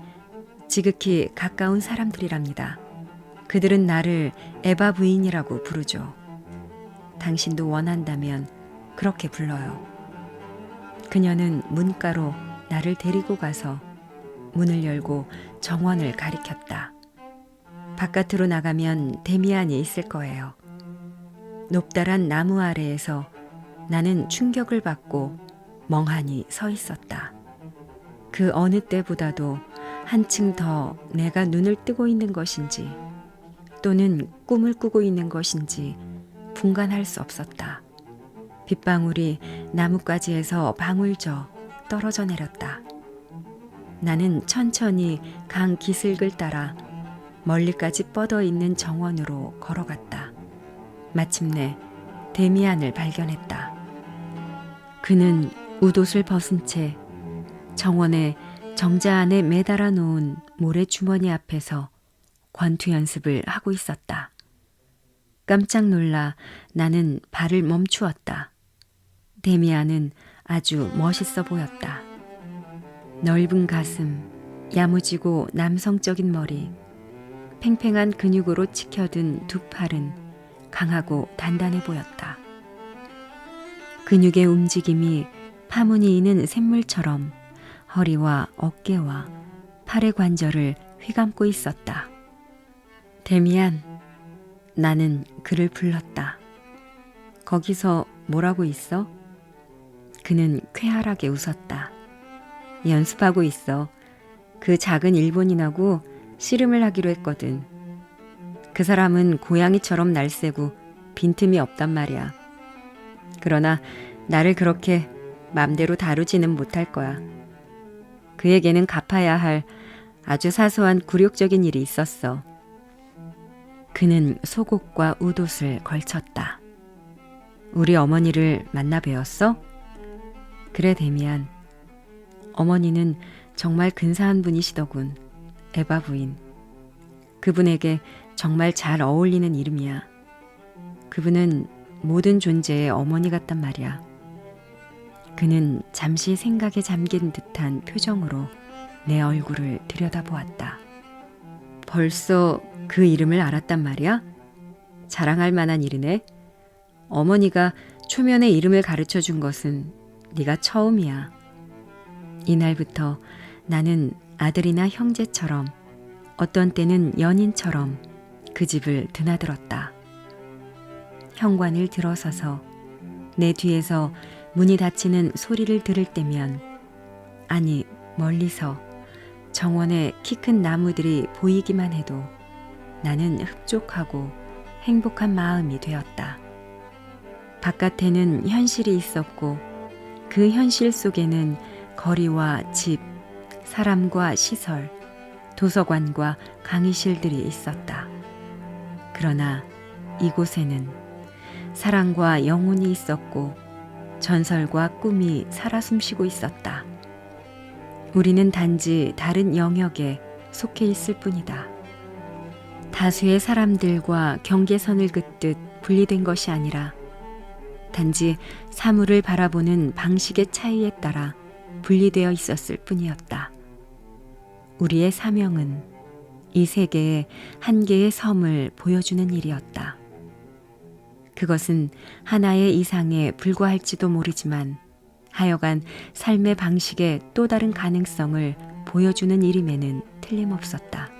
S1: 지극히 가까운 사람들이랍니다. 그들은 나를 에바 부인이라고 부르죠. 당신도 원한다면 그렇게 불러요. 그녀는 문가로 나를 데리고 가서 문을 열고 정원을 가리켰다. 바깥으로 나가면 데미안이 있을 거예요. 높다란 나무 아래에서 나는 충격을 받고 멍하니 서 있었다. 그 어느 때보다도 한층 더 내가 눈을 뜨고 있는 것인지 또는 꿈을 꾸고 있는 것인지 분간할 수 없었다. 빗방울이 나뭇가지에서 방울져 떨어져 내렸다. 나는 천천히 강 기슭을 따라 멀리까지 뻗어 있는 정원으로 걸어갔다. 마침내 데미안을 발견했다. 그는 웃옷을 벗은 채 정원의 정자 안에 매달아 놓은 모래주머니 앞에서 권투 연습을 하고 있었다. 깜짝 놀라 나는 발을 멈추었다. 데미안은 아주 멋있어 보였다. 넓은 가슴, 야무지고 남성적인 머리, 팽팽한 근육으로 치켜든 두 팔은 강하고 단단해 보였다. 근육의 움직임이 파무니이는 샘물처럼 허리와 어깨와 팔의 관절을 휘감고 있었다. 데미안, 나는 그를 불렀다. 거기서 뭐라고 있어? 그는 쾌활하게 웃었다. 연습하고 있어. 그 작은 일본인하고 씨름을 하기로 했거든. 그 사람은 고양이처럼 날쌔고 빈틈이 없단 말이야. 그러나 나를 그렇게 맘대로 다루지는 못할 거야. 그에게는 갚아야 할 아주 사소한 굴욕적인 일이 있었어. 그는 속옷과 웃옷을 걸쳤다. 우리 어머니를 만나 뵈었어? 그래, 데미안. 어머니는 정말 근사한 분이시더군. 에바 부인. 그분에게 정말 잘 어울리는 이름이야. 그분은 모든 존재의 어머니 같단 말이야. 그는 잠시 생각에 잠긴 듯한 표정으로 내 얼굴을 들여다보았다. 벌써 그 이름을 알았단 말이야? 자랑할 만한 일이네. 어머니가 초면에 이름을 가르쳐 준 것은 네가 처음이야. 이날부터 나는 아들이나 형제처럼 어떤 때는 연인처럼 그 집을 드나들었다. 현관을 들어서서 내 뒤에서 문이 닫히는 소리를 들을 때면, 아니 멀리서 정원의 키 큰 나무들이 보이기만 해도 나는 흡족하고 행복한 마음이 되었다. 바깥에는 현실이 있었고 그 현실 속에는 거리와 집, 사람과 시설, 도서관과 강의실들이 있었다. 그러나 이곳에는 사랑과 영혼이 있었고 전설과 꿈이 살아 숨쉬고 있었다. 우리는 단지 다른 영역에 속해 있을 뿐이다. 다수의 사람들과 경계선을 긋듯 분리된 것이 아니라 단지 사물을 바라보는 방식의 차이에 따라 분리되어 있었을 뿐이었다. 우리의 사명은 이 세계에 한 개의 섬을 보여주는 일이었다. 그것은 하나의 이상에 불과할지도 모르지만 하여간 삶의 방식의 또 다른 가능성을 보여주는 일임에는 틀림없었다.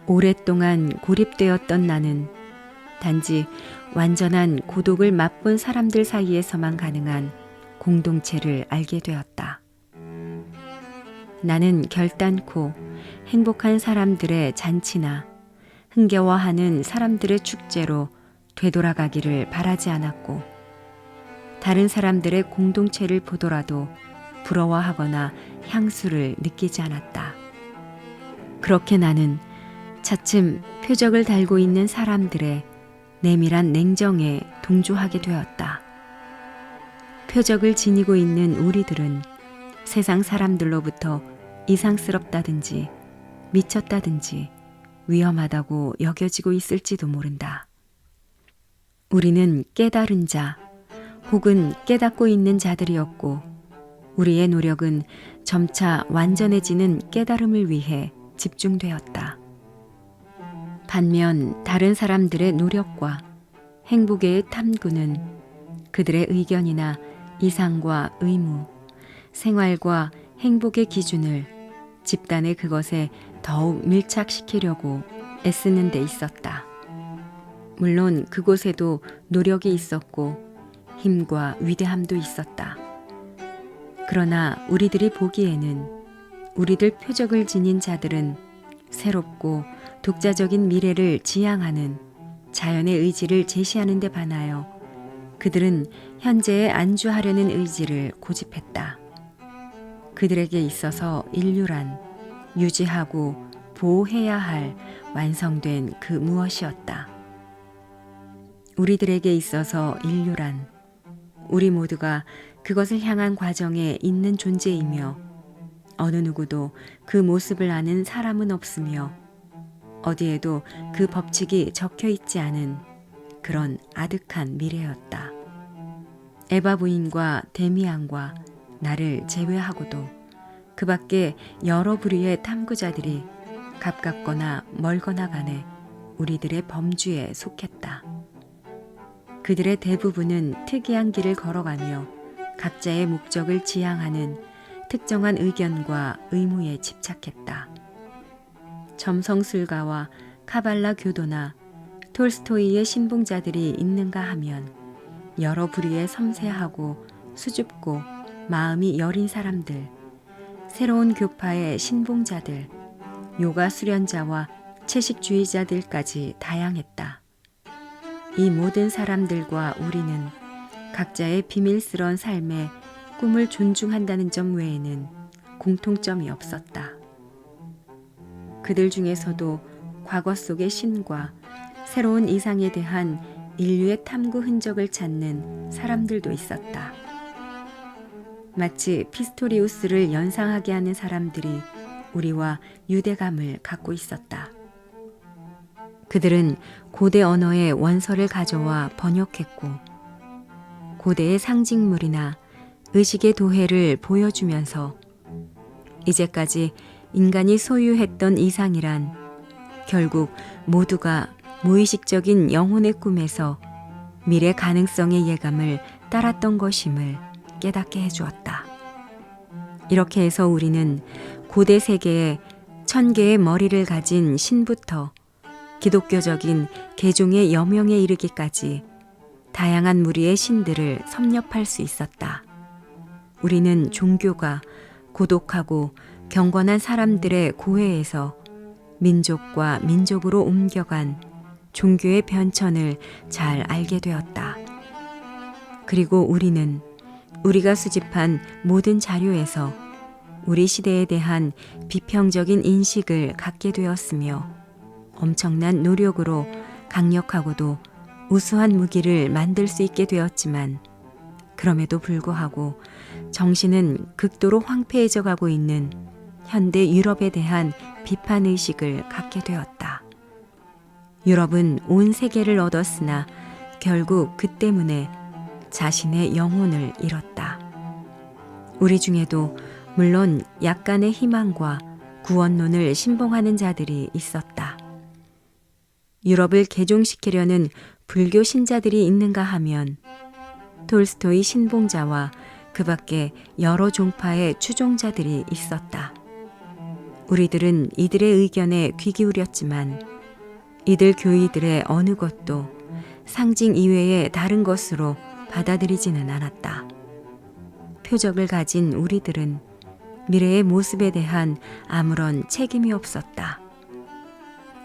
S1: 오랫동안 고립되었던 나는 단지 완전한 고독을 맛본 사람들 사이에서만 가능한 공동체를 알게 되었다. 나는 결단코 행복한 사람들의 잔치나 흥겨워하는 사람들의 축제로 되돌아가기를 바라지 않았고 다른 사람들의 공동체를 보더라도 부러워하거나 향수를 느끼지 않았다. 그렇게 나는 차츰 표적을 달고 있는 사람들의 내밀한 냉정에 동조하게 되었다. 표적을 지니고 있는 우리들은 세상 사람들로부터 이상스럽다든지 미쳤다든지 위험하다고 여겨지고 있을지도 모른다. 우리는 깨달은 자 혹은 깨닫고 있는 자들이었고 우리의 노력은 점차 완전해지는 깨달음을 위해 집중되었다. 반면 다른 사람들의 노력과 행복의 탐구는 그들의 의견이나 이상과 의무, 생활과 행복의 기준을 집단의 그것에 더욱 밀착시키려고 애쓰는 데 있었다. 물론 그곳에도 노력이 있었고 힘과 위대함도 있었다. 그러나 우리들이 보기에는 우리들 표적을 지닌 자들은 새롭고 독자적인 미래를 지향하는 자연의 의지를 제시하는 데 반하여 그들은 현재에 안주하려는 의지를 고집했다. 그들에게 있어서 인류란 유지하고 보호해야 할 완성된 그 무엇이었다. 우리들에게 있어서 인류란 우리 모두가 그것을 향한 과정에 있는 존재이며 어느 누구도 그 모습을 아는 사람은 없으며 어디에도 그 법칙이 적혀 있지 않은 그런 아득한 미래였다. 에바 부인과 데미안과 나를 제외하고도 그 밖에 여러 부류의 탐구자들이 가깝거나 멀거나 간에 우리들의 범주에 속했다. 그들의 대부분은 특이한 길을 걸어가며 각자의 목적을 지향하는 특정한 의견과 의무에 집착했다. 점성술가와 카발라 교도나 톨스토이의 신봉자들이 있는가 하면 여러 부류의 섬세하고 수줍고 마음이 여린 사람들, 새로운 교파의 신봉자들, 요가 수련자와 채식주의자들까지 다양했다. 이 모든 사람들과 우리는 각자의 비밀스러운 삶의 꿈을 존중한다는 점 외에는 공통점이 없었다. 그들 중에서도 과거 속의 신과 새로운 이상에 대한 인류의 탐구 흔적을 찾는 사람들도 있었다. 마치 피스토리우스를 연상하게 하는 사람들이 우리와 유대감을 갖고 있었다. 그들은 고대 언어의 원서를 가져와 번역했고 고대의 상징물이나 의식의 도해를 보여주면서 이제까지 인간이 소유했던 이상이란 결국 모두가 무의식적인 영혼의 꿈에서 미래 가능성의 예감을 따랐던 것임을 깨닫게 해주었다. 이렇게 해서 우리는 고대 세계에 1000개의 머리를 가진 신부터 기독교적인 개종의 여명에 이르기까지 다양한 무리의 신들을 섭렵할 수 있었다. 우리는 종교가 고독하고 경건한 사람들의 고해에서 민족과 민족으로 옮겨간 종교의 변천을 잘 알게 되었다. 그리고 우리는 우리가 수집한 모든 자료에서 우리 시대에 대한 비평적인 인식을 갖게 되었으며 엄청난 노력으로 강력하고도 우수한 무기를 만들 수 있게 되었지만 그럼에도 불구하고 정신은 극도로 황폐해져 가고 있는 현대 유럽에 대한 비판의식을 갖게 되었다. 유럽은 온 세계를 얻었으나 결국 그 때문에 자신의 영혼을 잃었다. 우리 중에도 물론 약간의 희망과 구원론을 신봉하는 자들이 있었다. 유럽을 개종시키려는 불교 신자들이 있는가 하면 톨스토이 신봉자와 그 밖에 여러 종파의 추종자들이 있었다. 우리들은 이들의 의견에 귀 기울였지만 이들 교의들의 어느 것도 상징 이외의 다른 것으로 받아들이지는 않았다. 표적을 가진 우리들은 미래의 모습에 대한 아무런 책임이 없었다.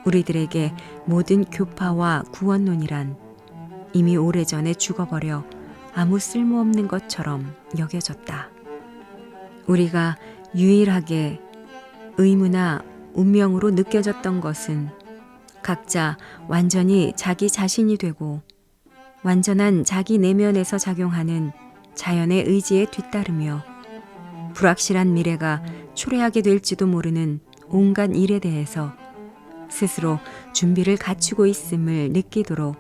S1: 우리들에게 모든 교파와 구원론이란 이미 오래전에 죽어버려 아무 쓸모없는 것처럼 여겨졌다. 우리가 유일하게 의무나 운명으로 느껴졌던 것은 각자 완전히 자기 자신이 되고 완전한 자기 내면에서 작용하는 자연의 의지에 뒤따르며 불확실한 미래가 초래하게 될지도 모르는 온갖 일에 대해서 스스로 준비를 갖추고 있음을 느끼도록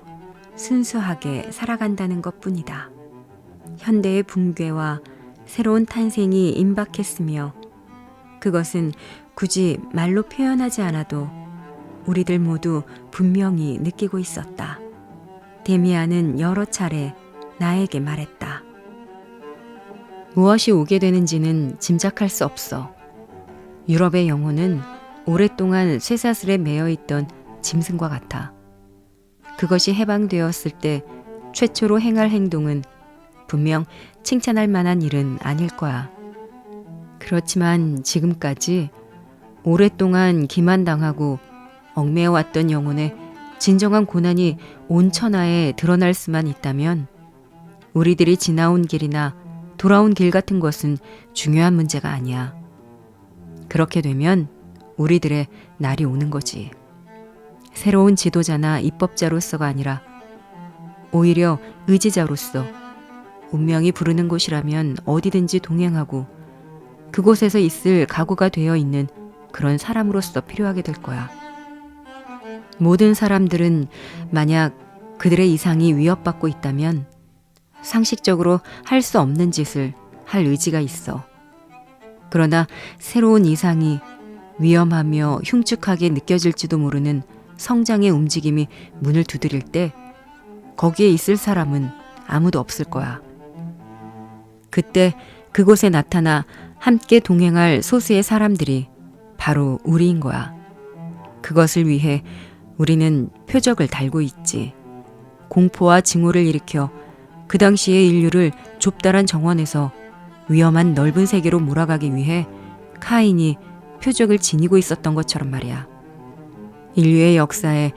S1: 순수하게 살아간다는 것뿐이다. 현대의 붕괴와 새로운 탄생이 임박했으며 그것은 굳이 말로 표현하지 않아도 우리들 모두 분명히 느끼고 있었다. 데미안은 여러 차례 나에게 말했다. 무엇이 오게 되는지는 짐작할 수 없어. 유럽의 영혼은 오랫동안 쇠사슬에 매여 있던 짐승과 같아. 그것이 해방되었을 때 최초로 행할 행동은 분명 칭찬할 만한 일은 아닐 거야. 그렇지만 지금까지 오랫동안 기만당하고 얽매여왔던 영혼의 진정한 고난이 온 천하에 드러날 수만 있다면 우리들이 지나온 길이나 돌아온 길 같은 것은 중요한 문제가 아니야. 그렇게 되면 우리들의 날이 오는 거지. 새로운 지도자나 입법자로서가 아니라 오히려 의지자로서 운명이 부르는 곳이라면 어디든지 동행하고 그곳에서 있을 각오가 되어 있는 그런 사람으로서 필요하게 될 거야. 모든 사람들은 만약 그들의 이상이 위협받고 있다면 상식적으로 할 수 없는 짓을 할 의지가 있어. 그러나 새로운 이상이 위험하며 흉측하게 느껴질지도 모르는 성장의 움직임이 문을 두드릴 때 거기에 있을 사람은 아무도 없을 거야. 그때 그곳에 나타나 함께 동행할 소수의 사람들이 바로 우리인 거야. 그것을 위해 우리는 표적을 달고 있지. 공포와 증오를 일으켜 그 당시의 인류를 좁다란 정원에서 위험한 넓은 세계로 몰아가기 위해 카인이 표적을 지니고 있었던 것처럼 말이야. 인류의 역사에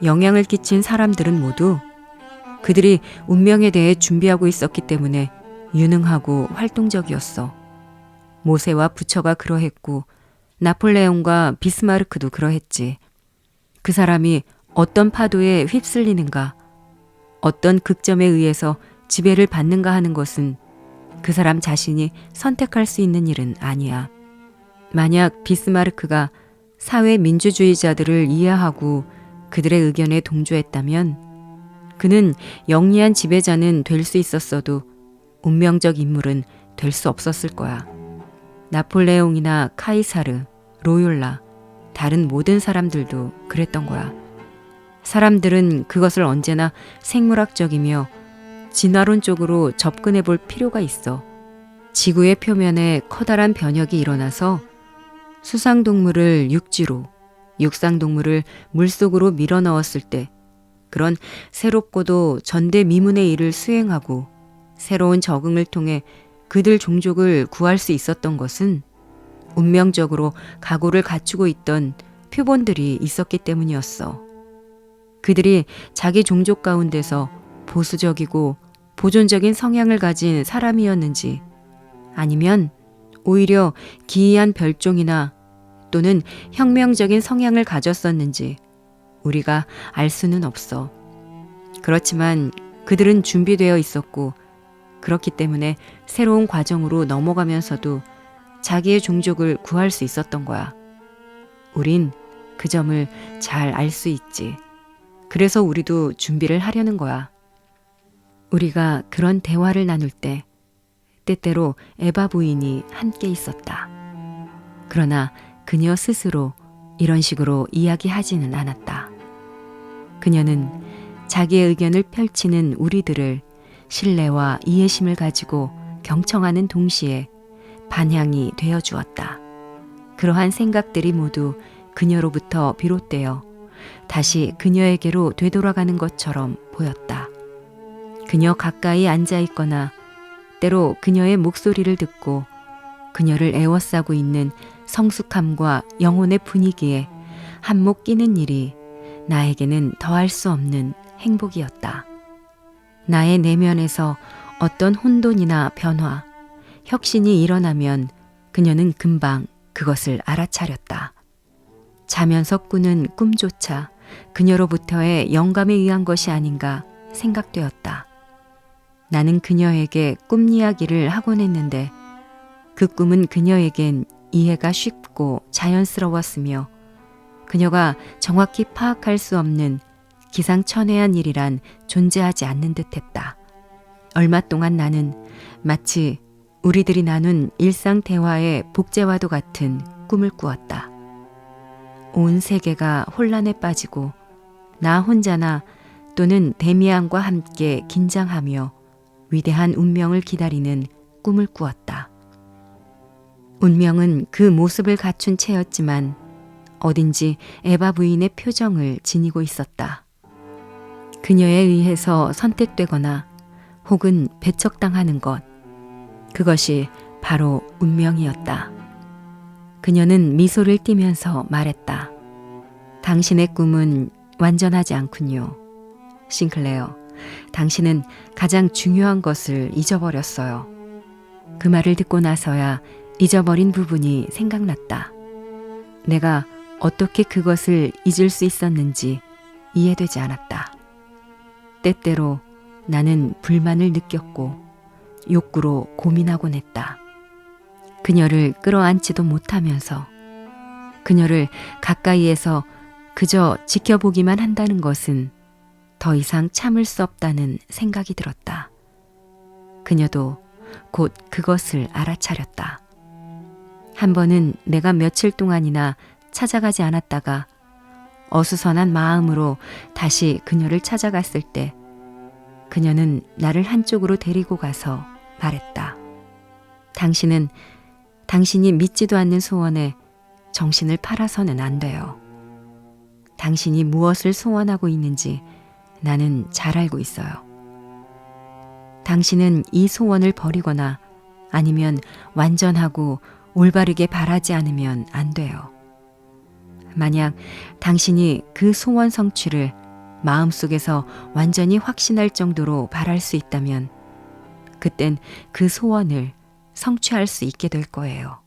S1: 영향을 끼친 사람들은 모두 그들이 운명에 대해 준비하고 있었기 때문에 유능하고 활동적이었어. 모세와 부처가 그러했고 나폴레옹과 비스마르크도 그러했지. 그 사람이 어떤 파도에 휩쓸리는가, 어떤 극점에 의해서 지배를 받는가 하는 것은 그 사람 자신이 선택할 수 있는 일은 아니야. 만약 비스마르크가 사회 민주주의자들을 이해하고 그들의 의견에 동조했다면 그는 영리한 지배자는 될 수 있었어도 운명적 인물은 될 수 없었을 거야. 나폴레옹이나 카이사르, 로욜라, 다른 모든 사람들도 그랬던 거야. 사람들은 그것을 언제나 생물학적이며 진화론적으로 접근해 볼 필요가 있어. 지구의 표면에 커다란 변혁이 일어나서 수상동물을 육지로, 육상동물을 물속으로 밀어넣었을 때 그런 새롭고도 전대미문의 일을 수행하고 새로운 적응을 통해 그들 종족을 구할 수 있었던 것은 운명적으로 각오를 갖추고 있던 표본들이 있었기 때문이었어. 그들이 자기 종족 가운데서 보수적이고 보존적인 성향을 가진 사람이었는지 아니면 오히려 기이한 별종이나 또는 혁명적인 성향을 가졌었는지 우리가 알 수는 없어. 그렇지만 그들은 준비되어 있었고 그렇기 때문에 새로운 과정으로 넘어가면서도 자기의 종족을 구할 수 있었던 거야. 우린 그 점을 잘 알 수 있지. 그래서 우리도 준비를 하려는 거야. 우리가 그런 대화를 나눌 때 때때로 에바 부인이 함께 있었다. 그러나 그녀 스스로 이런 식으로 이야기하지는 않았다. 그녀는 자기의 의견을 펼치는 우리들을 신뢰와 이해심을 가지고 경청하는 동시에 반향이 되어 주었다. 그러한 생각들이 모두 그녀로부터 비롯되어 다시 그녀에게로 되돌아가는 것처럼 보였다. 그녀 가까이 앉아 있거나 때로 그녀의 목소리를 듣고 그녀를 에워싸고 있는 성숙함과 영혼의 분위기에 한몫 끼는 일이 나에게는 더할 수 없는 행복이었다. 나의 내면에서 어떤 혼돈이나 변화, 혁신이 일어나면 그녀는 금방 그것을 알아차렸다. 자면서 꾸는 꿈조차 그녀로부터의 영감에 의한 것이 아닌가 생각되었다. 나는 그녀에게 꿈 이야기를 하곤 했는데 그 꿈은 그녀에겐 이해가 쉽고 자연스러웠으며 그녀가 정확히 파악할 수 없는 기상천외한 일이란 존재하지 않는 듯했다. 얼마 동안 나는 마치 우리들이 나눈 일상 대화의 복제와도 같은 꿈을 꾸었다. 온 세계가 혼란에 빠지고 나 혼자나 또는 데미안과 함께 긴장하며 위대한 운명을 기다리는 꿈을 꾸었다. 운명은 그 모습을 갖춘 채였지만 어딘지 에바 부인의 표정을 지니고 있었다. 그녀에 의해서 선택되거나 혹은 배척당하는 것, 그것이 바로 운명이었다. 그녀는 미소를 띠면서 말했다. 당신의 꿈은 완전하지 않군요. 싱클레어, 당신은 가장 중요한 것을 잊어버렸어요. 그 말을 듣고 나서야 잊어버린 부분이 생각났다. 내가 어떻게 그것을 잊을 수 있었는지 이해되지 않았다. 때때로 나는 불만을 느꼈고 욕구로 고민하곤 했다. 그녀를 끌어안지도 못하면서 그녀를 가까이에서 그저 지켜보기만 한다는 것은 더 이상 참을 수 없다는 생각이 들었다. 그녀도 곧 그것을 알아차렸다. 한 번은 내가 며칠 동안이나 찾아가지 않았다가 어수선한 마음으로 다시 그녀를 찾아갔을 때 그녀는 나를 한쪽으로 데리고 가서 말했다. 당신은 당신이 믿지도 않는 소원에 정신을 팔아서는 안 돼요. 당신이 무엇을 소원하고 있는지 나는 잘 알고 있어요. 당신은 이 소원을 버리거나 아니면 완전하고 올바르게 바라지 않으면 안 돼요. 만약 당신이 그 소원 성취를 마음속에서 완전히 확신할 정도로 바랄 수 있다면 그땐 그 소원을 성취할 수 있게 될 거예요.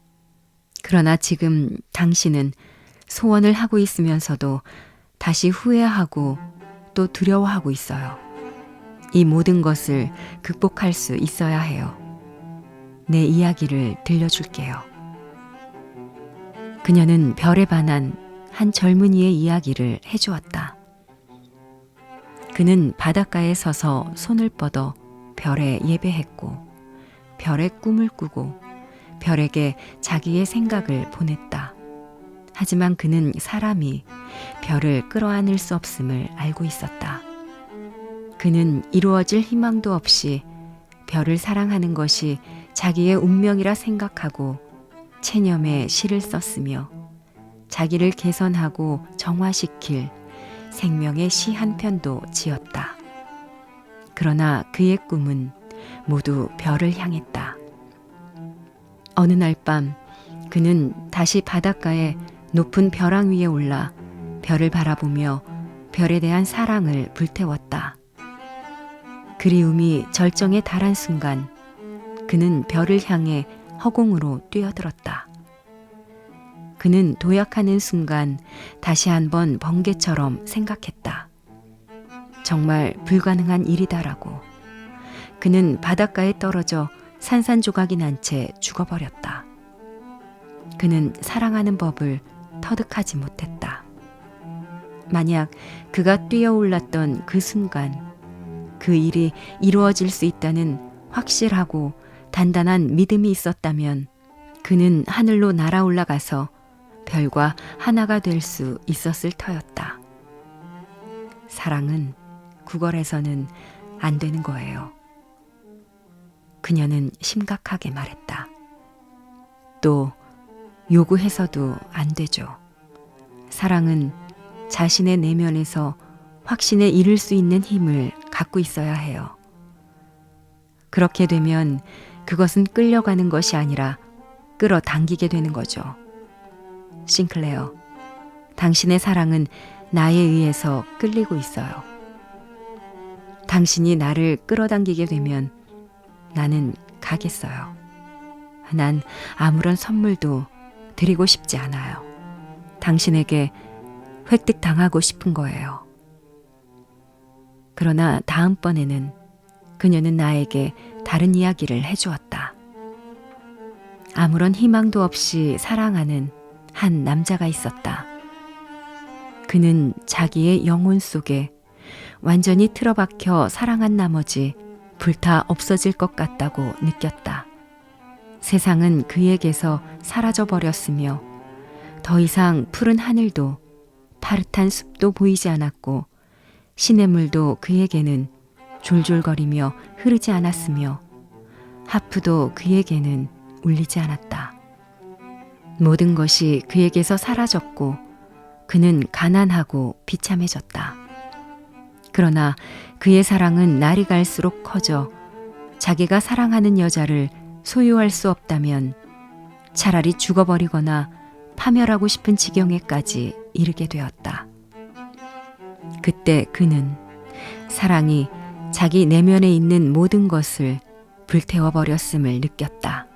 S1: 그러나 지금 당신은 소원을 하고 있으면서도 다시 후회하고 또 두려워하고 있어요. 이 모든 것을 극복할 수 있어야 해요. 내 이야기를 들려줄게요. 그녀는 별에 반한 한 젊은이의 이야기를 해주었다. 그는 바닷가에 서서 손을 뻗어 별에 예배했고 별의 꿈을 꾸고 별에게 자기의 생각을 보냈다. 하지만 그는 사람이 별을 끌어안을 수 없음을 알고 있었다. 그는 이루어질 희망도 없이 별을 사랑하는 것이 자기의 운명이라 생각하고 체념의 시를 썼으며 자기를 개선하고 정화시킬 생명의 시 한 편도 지었다. 그러나 그의 꿈은 모두 별을 향했다. 어느 날 밤 그는 다시 바닷가에 높은 벼랑 위에 올라 별을 바라보며 별에 대한 사랑을 불태웠다. 그리움이 절정에 달한 순간 그는 별을 향해 허공으로 뛰어들었다. 그는 도약하는 순간 다시 한번 번개처럼 생각했다. 정말 불가능한 일이다라고. 그는 바닷가에 떨어져 산산조각이 난 채 죽어버렸다. 그는 사랑하는 법을 터득하지 못했다. 만약 그가 뛰어올랐던 그 순간 그 일이 이루어질 수 있다는 확실하고 단단한 믿음이 있었다면 그는 하늘로 날아 올라가서 별과 하나가 될 수 있었을 터였다. 사랑은 구걸해서는 안 되는 거예요. 그녀는 심각하게 말했다. 또 요구해서도 안 되죠. 사랑은 자신의 내면에서 확신에 이를 수 있는 힘을 갖고 있어야 해요. 그렇게 되면 그것은 끌려가는 것이 아니라 끌어당기게 되는 거죠. 싱클레어, 당신의 사랑은 나에 의해서 끌리고 있어요. 당신이 나를 끌어당기게 되면 나는 가겠어요. 난 아무런 선물도 드리고 싶지 않아요. 당신에게 획득당하고 싶은 거예요. 그러나 다음번에는 그녀는 나에게 다른 이야기를 해주었다. 아무런 희망도 없이 사랑하는 한 남자가 있었다. 그는 자기의 영혼 속에 완전히 틀어박혀 사랑한 나머지 불타 없어질 것 같다고 느꼈다. 세상은 그에게서 사라져버렸으며 더 이상 푸른 하늘도 파릇한 숲도 보이지 않았고 시냇물도 그에게는 졸졸거리며 흐르지 않았으며 하프도 그에게는 울리지 않았다. 모든 것이 그에게서 사라졌고 그는 가난하고 비참해졌다. 그러나 그의 사랑은 날이 갈수록 커져 자기가 사랑하는 여자를 소유할 수 없다면 차라리 죽어버리거나 파멸하고 싶은 지경에까지 이르게 되었다. 그때 그는 사랑이 자기 내면에 있는 모든 것을 불태워버렸음을 느꼈다.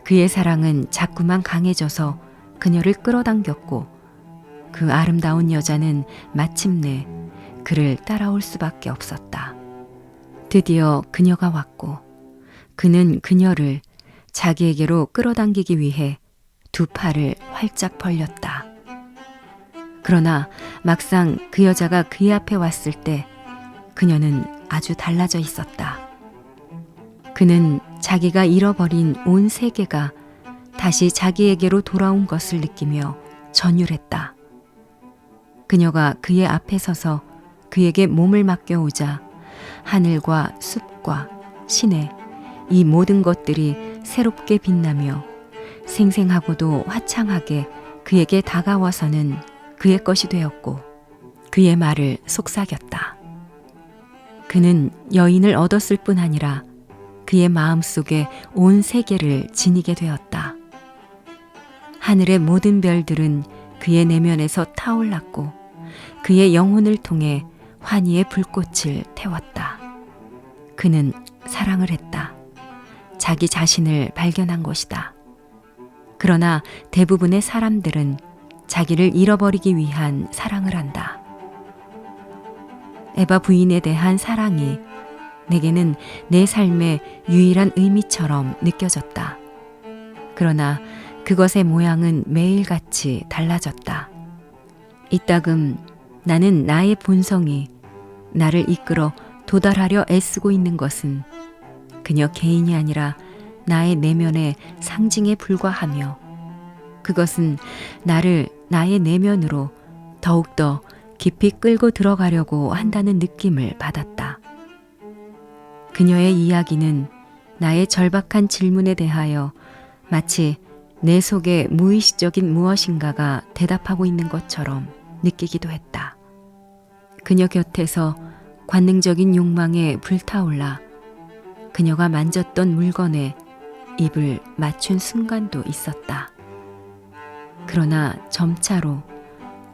S1: 그의 사랑은 자꾸만 강해져서 그녀를 끌어당겼고 그 아름다운 여자는 마침내 그를 따라올 수밖에 없었다. 드디어 그녀가 왔고 그는 그녀를 자기에게로 끌어당기기 위해 두 팔을 활짝 벌렸다. 그러나 막상 그 여자가 그의 앞에 왔을 때 그녀는 아주 달라져 있었다. 그는 자기가 잃어버린 온 세계가 다시 자기에게로 돌아온 것을 느끼며 전율했다. 그녀가 그의 앞에 서서 그에게 몸을 맡겨오자 하늘과 숲과 시내 이 모든 것들이 새롭게 빛나며 생생하고도 화창하게 그에게 다가와서는 그의 것이 되었고 그의 말을 속삭였다. 그는 여인을 얻었을 뿐 아니라 그의 마음속에 온 세계를 지니게 되었다. 하늘의 모든 별들은 그의 내면에서 타올랐고 그의 영혼을 통해 환희의 불꽃을 태웠다. 그는 사랑을 했다. 자기 자신을 발견한 것이다. 그러나 대부분의 사람들은 자기를 잃어버리기 위한 사랑을 한다. 에바 부인에 대한 사랑이 내게는 내 삶의 유일한 의미처럼 느껴졌다. 그러나 그것의 모양은 매일같이 달라졌다. 이따금 나는 나의 본성이 나를 이끌어 도달하려 애쓰고 있는 것은 그녀 개인이 아니라 나의 내면의 상징에 불과하며 그것은 나를 나의 내면으로 더욱더 깊이 끌고 들어가려고 한다는 느낌을 받았다. 그녀의 이야기는 나의 절박한 질문에 대하여 마치 내 속에 무의식적인 무엇인가가 대답하고 있는 것처럼 느끼기도 했다. 그녀 곁에서 관능적인 욕망에 불타올라 그녀가 만졌던 물건에 입을 맞춘 순간도 있었다. 그러나 점차로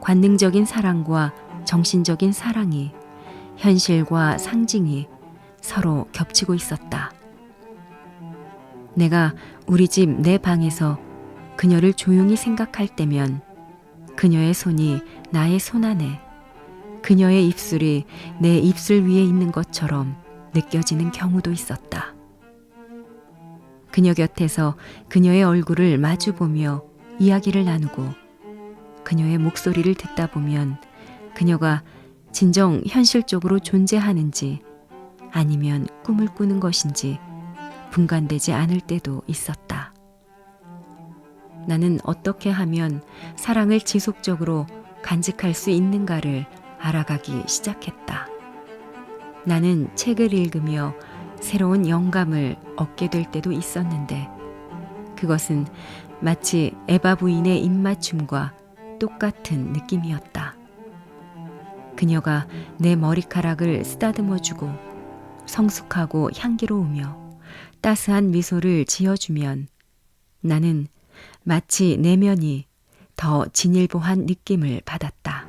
S1: 관능적인 사랑과 정신적인 사랑이, 현실과 상징이 서로 겹치고 있었다. 내가 우리 집 내 방에서 그녀를 조용히 생각할 때면 그녀의 손이 나의 손 안에, 그녀의 입술이 내 입술 위에 있는 것처럼 느껴지는 경우도 있었다. 그녀 곁에서 그녀의 얼굴을 마주보며 이야기를 나누고 그녀의 목소리를 듣다 보면 그녀가 진정 현실적으로 존재하는지 아니면 꿈을 꾸는 것인지 분간되지 않을 때도 있었다. 나는 어떻게 하면 사랑을 지속적으로 간직할 수 있는가를 알아가기 시작했다. 나는 책을 읽으며 새로운 영감을 얻게 될 때도 있었는데 그것은 마치 에바 부인의 입맞춤과 똑같은 느낌이었다. 그녀가 내 머리카락을 쓰다듬어주고 성숙하고 향기로우며 따스한 미소를 지어주면 나는 마치 내면이 더 진일보한 느낌을 받았다.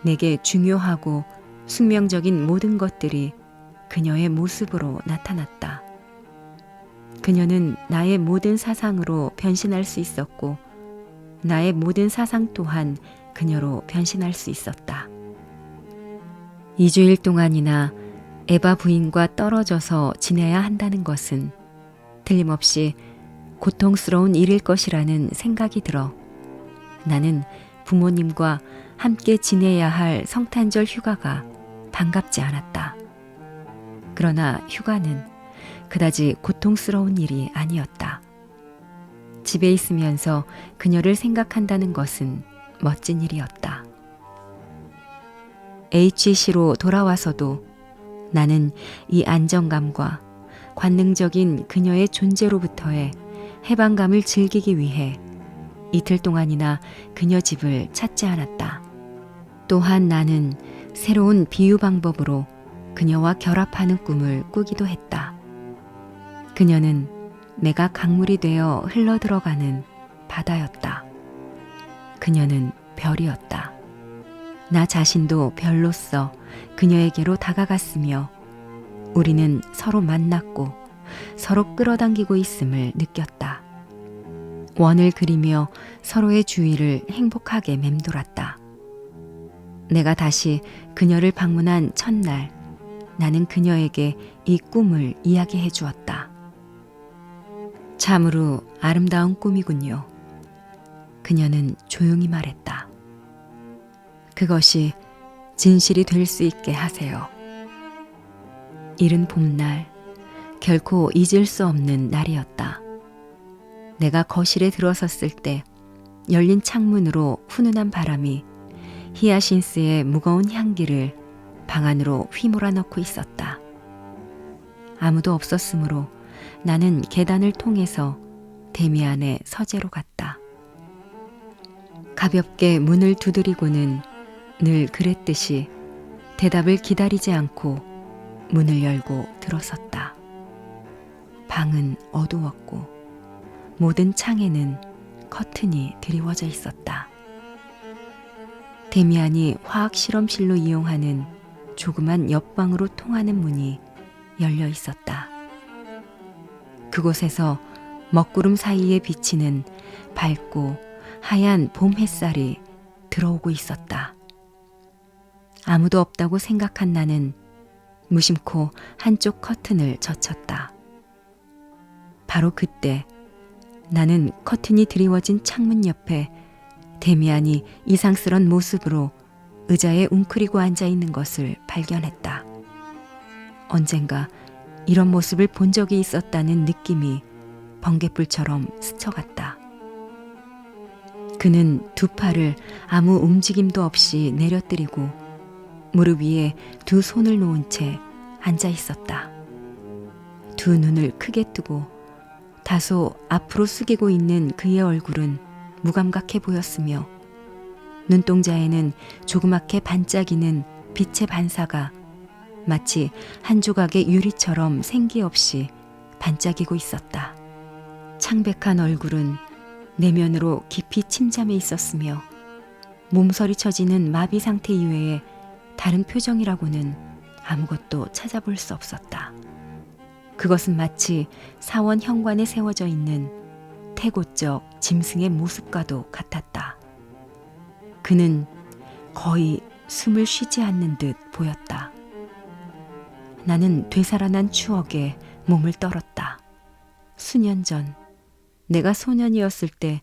S1: 내게 중요하고 숙명적인 모든 것들이 그녀의 모습으로 나타났다. 그녀는 나의 모든 사상으로 변신할 수 있었고 나의 모든 사상 또한 그녀로 변신할 수 있었다. 2주일 동안이나 에바 부인과 떨어져서 지내야 한다는 것은 틀림없이 고통스러운 일일 것이라는 생각이 들어 나는 부모님과 함께 지내야 할 성탄절 휴가가 반갑지 않았다. 그러나 휴가는 그다지 고통스러운 일이 아니었다. 집에 있으면서 그녀를 생각한다는 것은 멋진 일이었다. HC로 돌아와서도 나는 이 안정감과 관능적인 그녀의 존재로부터의 해방감을 즐기기 위해 이틀 동안이나 그녀 집을 찾지 않았다. 또한 나는 새로운 비유 방법으로 그녀와 결합하는 꿈을 꾸기도 했다. 그녀는 내가 강물이 되어 흘러들어가는 바다였다. 그녀는 별이었다. 나 자신도 별로서 그녀에게로 다가갔으며 우리는 서로 만났고 서로 끌어당기고 있음을 느꼈다. 원을 그리며 서로의 주위를 행복하게 맴돌았다. 내가 다시 그녀를 방문한 첫날 나는 그녀에게 이 꿈을 이야기해 주었다. 참으로 아름다운 꿈이군요. 그녀는 조용히 말했다. 그것이 진실이 될 수 있게 하세요. 이른 봄날, 결코 잊을 수 없는 날이었다. 내가 거실에 들어섰을 때 열린 창문으로 훈훈한 바람이 히아신스의 무거운 향기를 방 안으로 휘몰아 넣고 있었다. 아무도 없었으므로 나는 계단을 통해서 데미안의 서재로 갔다. 가볍게 문을 두드리고는 늘 그랬듯이 대답을 기다리지 않고 문을 열고 들어섰다. 방은 어두웠고 모든 창에는 커튼이 드리워져 있었다. 데미안이 화학 실험실로 이용하는 조그만 옆방으로 통하는 문이 열려 있었다. 그곳에서 먹구름 사이에 비치는 밝고 하얀 봄 햇살이 들어오고 있었다. 아무도 없다고 생각한 나는 무심코 한쪽 커튼을 젖혔다. 바로 그때 나는 커튼이 드리워진 창문 옆에 데미안이 이상스런 모습으로 의자에 웅크리고 앉아 있는 것을 발견했다. 언젠가 이런 모습을 본 적이 있었다는 느낌이 번갯불처럼 스쳐갔다. 그는 두 팔을 아무 움직임도 없이 내려뜨리고 무릎 위에 두 손을 놓은 채 앉아 있었다. 두 눈을 크게 뜨고 다소 앞으로 숙이고 있는 그의 얼굴은 무감각해 보였으며 눈동자에는 조그맣게 반짝이는 빛의 반사가 마치 한 조각의 유리처럼 생기 없이 반짝이고 있었다. 창백한 얼굴은 내면으로 깊이 침잠해 있었으며 몸서리 쳐지는 마비 상태 이외에 다른 표정이라고는 아무것도 찾아볼 수 없었다. 그것은 마치 사원 현관에 세워져 있는 태고적 짐승의 모습과도 같았다. 그는 거의 숨을 쉬지 않는 듯 보였다. 나는 되살아난 추억에 몸을 떨었다. 수년 전 내가 소년이었을 때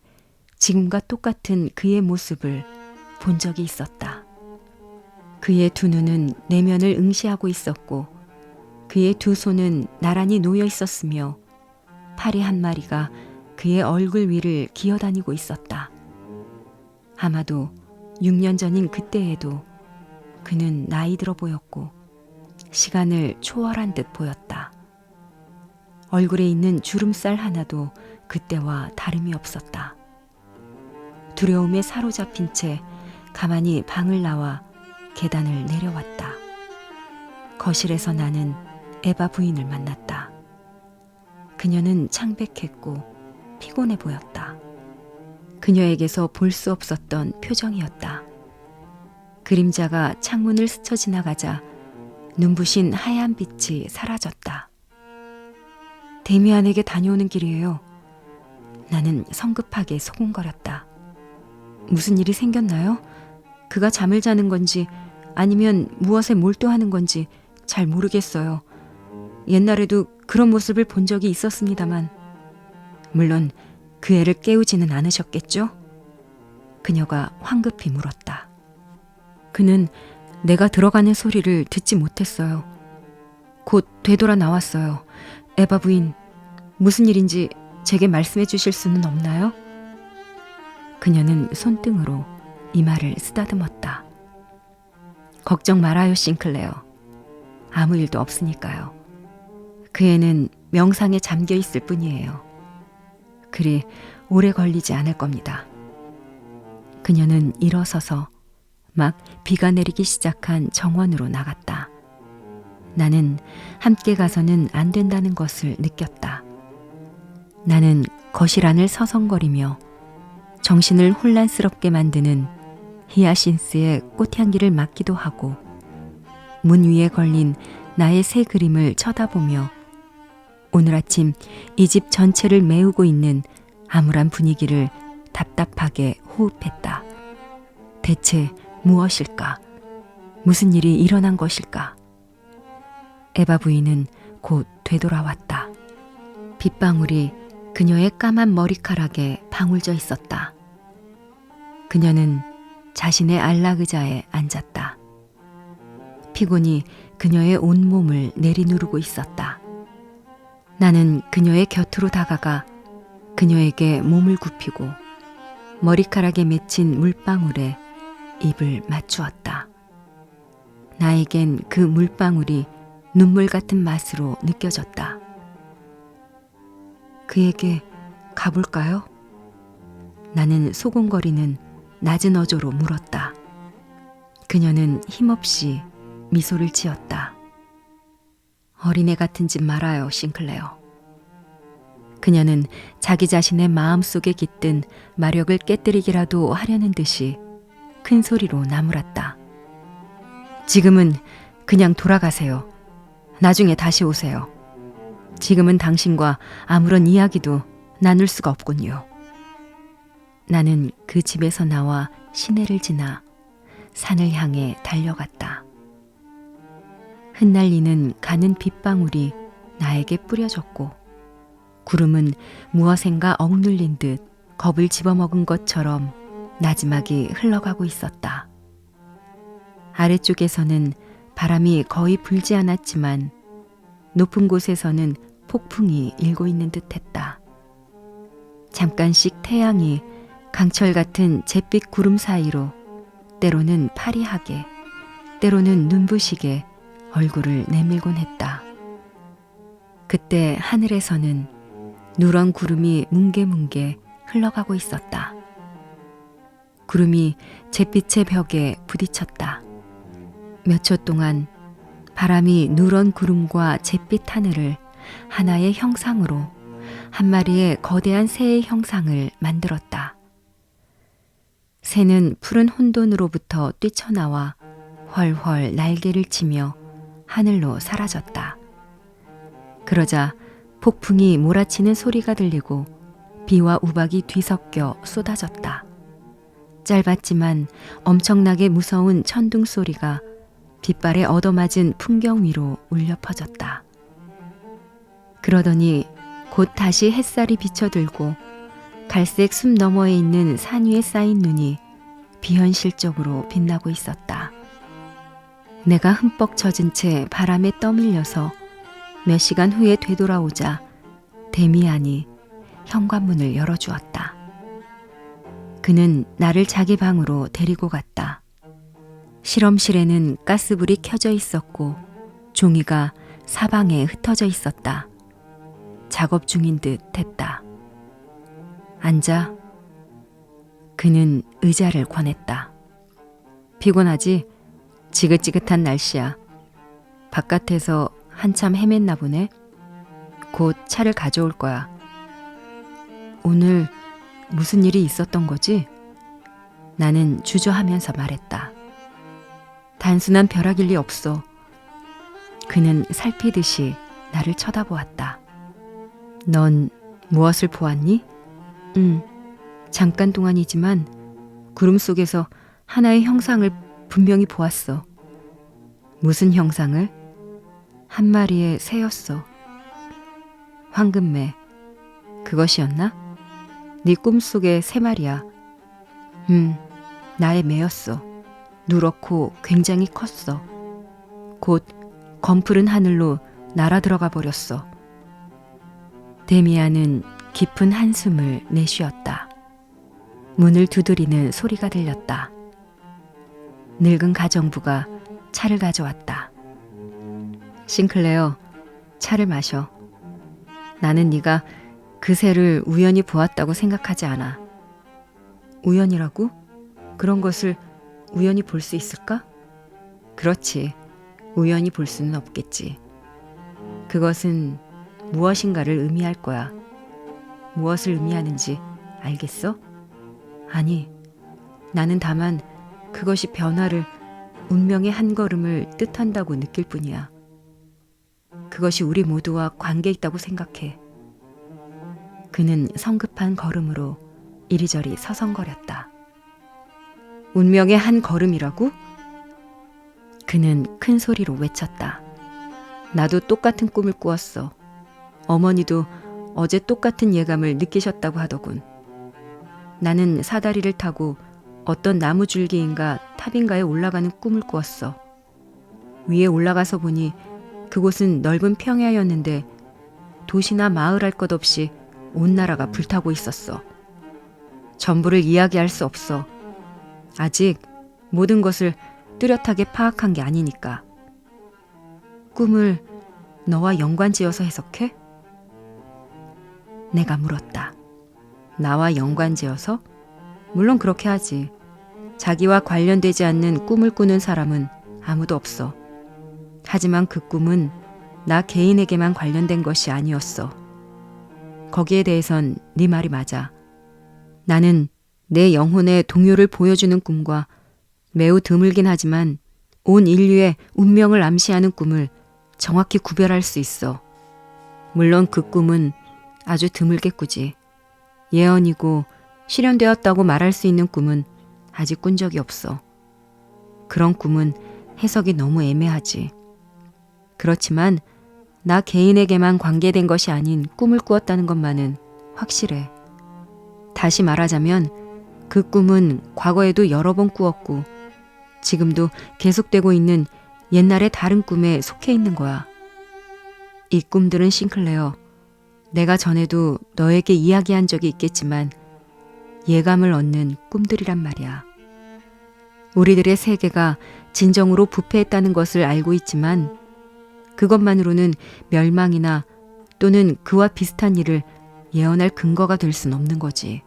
S1: 지금과 똑같은 그의 모습을 본 적이 있었다. 그의 두 눈은 내면을 응시하고 있었고 그의 두 손은 나란히 놓여 있었으며 파리 한 마리가 그의 얼굴 위를 기어다니고 있었다. 아마도 6년 전인 그때에도 그는 나이 들어 보였고 시간을 초월한 듯 보였다. 얼굴에 있는 주름살 하나도 그때와 다름이 없었다. 두려움에 사로잡힌 채 가만히 방을 나와 계단을 내려왔다. 거실에서 나는 에바 부인을 만났다. 그녀는 창백했고 피곤해 보였다. 그녀에게서 볼 수 없었던 표정이었다. 그림자가 창문을 스쳐 지나가자 눈부신 하얀 빛이 사라졌다. 데미안에게 다녀오는 길이에요. 나는 성급하게 소곤거렸다. 무슨 일이 생겼나요? 그가 잠을 자는 건지 아니면 무엇에 몰두하는 건지 잘 모르겠어요. 옛날에도 그런 모습을 본 적이 있었습니다만 물론 그 애를 깨우지는 않으셨겠죠? 그녀가 황급히 물었다. 그는 내가 들어가는 소리를 듣지 못했어요. 곧 되돌아 나왔어요. 에바 부인, 무슨 일인지 제게 말씀해 주실 수는 없나요? 그녀는 손등으로 이마를 쓰다듬었다. 걱정 말아요, 싱클레어. 아무 일도 없으니까요. 그 애는 명상에 잠겨 있을 뿐이에요. 그리 오래 걸리지 않을 겁니다. 그녀는 일어서서 막 비가 내리기 시작한 정원으로 나갔다. 나는 함께 가서는 안 된다는 것을 느꼈다. 나는 거실 안을 서성거리며 정신을 혼란스럽게 만드는 히아신스의 꽃향기를 맡기도 하고 문 위에 걸린 나의 새 그림을 쳐다보며 오늘 아침 이 집 전체를 메우고 있는 암울한 분위기를 답답하게 호흡했다. 대체 무엇일까? 무슨 일이 일어난 것일까? 에바 부인은 곧 되돌아왔다. 빗방울이 그녀의 까만 머리카락에 방울져 있었다. 그녀는 자신의 안락의자에 앉았다. 피곤이 그녀의 온몸을 내리누르고 있었다. 나는 그녀의 곁으로 다가가 그녀에게 몸을 굽히고 머리카락에 맺힌 물방울에 입을 맞추었다. 나에겐 그 물방울이 눈물 같은 맛으로 느껴졌다. 그에게 가볼까요? 나는 소곤거리는 낮은 어조로 물었다. 그녀는 힘없이 미소를 지었다. 어린애 같은 짓 말아요, 싱클레어. 그녀는 자기 자신의 마음속에 깃든 마력을 깨뜨리기라도 하려는 듯이 큰 소리로 나무랐다. 지금은 그냥 돌아가세요. 나중에 다시 오세요. 지금은 당신과 아무런 이야기도 나눌 수가 없군요. 나는 그 집에서 나와 시내를 지나 산을 향해 달려갔다. 흩날리는 가는 빗방울이 나에게 뿌려졌고 구름은 무엇인가 억눌린 듯 겁을 집어먹은 것처럼 나지막이 흘러가고 있었다. 아래쪽에서는 바람이 거의 불지 않았지만 높은 곳에서는 폭풍이 일고 있는 듯했다. 잠깐씩 태양이 강철 같은 잿빛 구름 사이로 때로는 파리하게 때로는 눈부시게 얼굴을 내밀곤 했다. 그때 하늘에서는 누런 구름이 뭉게뭉게 흘러가고 있었다. 구름이 잿빛의 벽에 부딪혔다. 몇 초 동안 바람이 누런 구름과 잿빛 하늘을 하나의 형상으로 한 마리의 거대한 새의 형상을 만들었다. 새는 푸른 혼돈으로부터 뛰쳐나와 훨훨 날개를 치며 하늘로 사라졌다. 그러자 폭풍이 몰아치는 소리가 들리고 비와 우박이 뒤섞여 쏟아졌다. 짧았지만 엄청나게 무서운 천둥 소리가 빗발에 얻어맞은 풍경 위로 울려 퍼졌다. 그러더니 곧 다시 햇살이 비쳐들고 갈색 숲 너머에 있는 산 위에 쌓인 눈이 비현실적으로 빛나고 있었다. 내가 흠뻑 젖은 채 바람에 떠밀려서 몇 시간 후에 되돌아오자 데미안이 현관문을 열어주었다. 그는 나를 자기 방으로 데리고 갔다. 실험실에는 가스불이 켜져 있었고 종이가 사방에 흩어져 있었다. 작업 중인 듯 했다. 앉아. 그는 의자를 권했다. 피곤하지? 지긋지긋한 날씨야. 바깥에서 한참 헤맸나 보네. 곧 차를 가져올 거야. 오늘 무슨 일이 있었던 거지? 나는 주저하면서 말했다. 단순한 벼락일 리 없어. 그는 살피듯이 나를 쳐다보았다. 넌 무엇을 보았니? 잠깐 동안이지만 구름 속에서 하나의 형상을 분명히 보았어. 무슨 형상을? 한 마리의 새였어. 황금매. 그것이었나? 네 꿈속의 새 말이야. 나의 매였어. 누렇고 굉장히 컸어. 곧 검푸른 하늘로 날아 들어가 버렸어. 데미안은 깊은 한숨을 내쉬었다. 문을 두드리는 소리가 들렸다. 늙은 가정부가 차를 가져왔다. 싱클레어, 차를 마셔. 나는 네가 그 새를 우연히 보았다고 생각하지 않아. 우연이라고? 그런 것을 우연히 볼 수 있을까? 그렇지. 우연히 볼 수는 없겠지. 그것은 무엇인가를 의미할 거야. 무엇을 의미하는지 알겠어? 아니, 나는 다만 그것이 변화를, 운명의 한 걸음을 뜻한다고 느낄 뿐이야. 그것이 우리 모두와 관계 있다고 생각해. 그는 성급한 걸음으로 이리저리 서성거렸다. 운명의 한 걸음이라고? 그는 큰 소리로 외쳤다. 나도 똑같은 꿈을 꾸었어. 어머니도 어제 똑같은 예감을 느끼셨다고 하더군. 나는 사다리를 타고 어떤 나무 줄기인가 탑인가에 올라가는 꿈을 꾸었어. 위에 올라가서 보니 그곳은 넓은 평야였는데 도시나 마을 할 것 없이 온 나라가 불타고 있었어. 전부를 이야기할 수 없어. 아직 모든 것을 뚜렷하게 파악한 게 아니니까. 꿈을 너와 연관지어서 해석해? 내가 물었다. 나와 연관지어서? 물론 그렇게 하지. 자기와 관련되지 않는 꿈을 꾸는 사람은 아무도 없어. 하지만 그 꿈은 나 개인에게만 관련된 것이 아니었어. 거기에 대해선 네 말이 맞아. 나는 내 영혼의 동요를 보여주는 꿈과 매우 드물긴 하지만 온 인류의 운명을 암시하는 꿈을 정확히 구별할 수 있어. 물론 그 꿈은 아주 드물게 꾸지. 예언이고 실현되었다고 말할 수 있는 꿈은 아직 꾼 적이 없어. 그런 꿈은 해석이 너무 애매하지. 그렇지만 나 개인에게만 관계된 것이 아닌 꿈을 꾸었다는 것만은 확실해. 다시 말하자면 그 꿈은 과거에도 여러 번 꾸었고 지금도 계속되고 있는 옛날의 다른 꿈에 속해 있는 거야. 이 꿈들은 싱클레어, 내가 전에도 너에게 이야기한 적이 있겠지만 예감을 얻는 꿈들이란 말이야. 우리들의 세계가 진정으로 부패했다는 것을 알고 있지만 그것만으로는 멸망이나 또는 그와 비슷한 일을 예언할 근거가 될 순 없는 거지.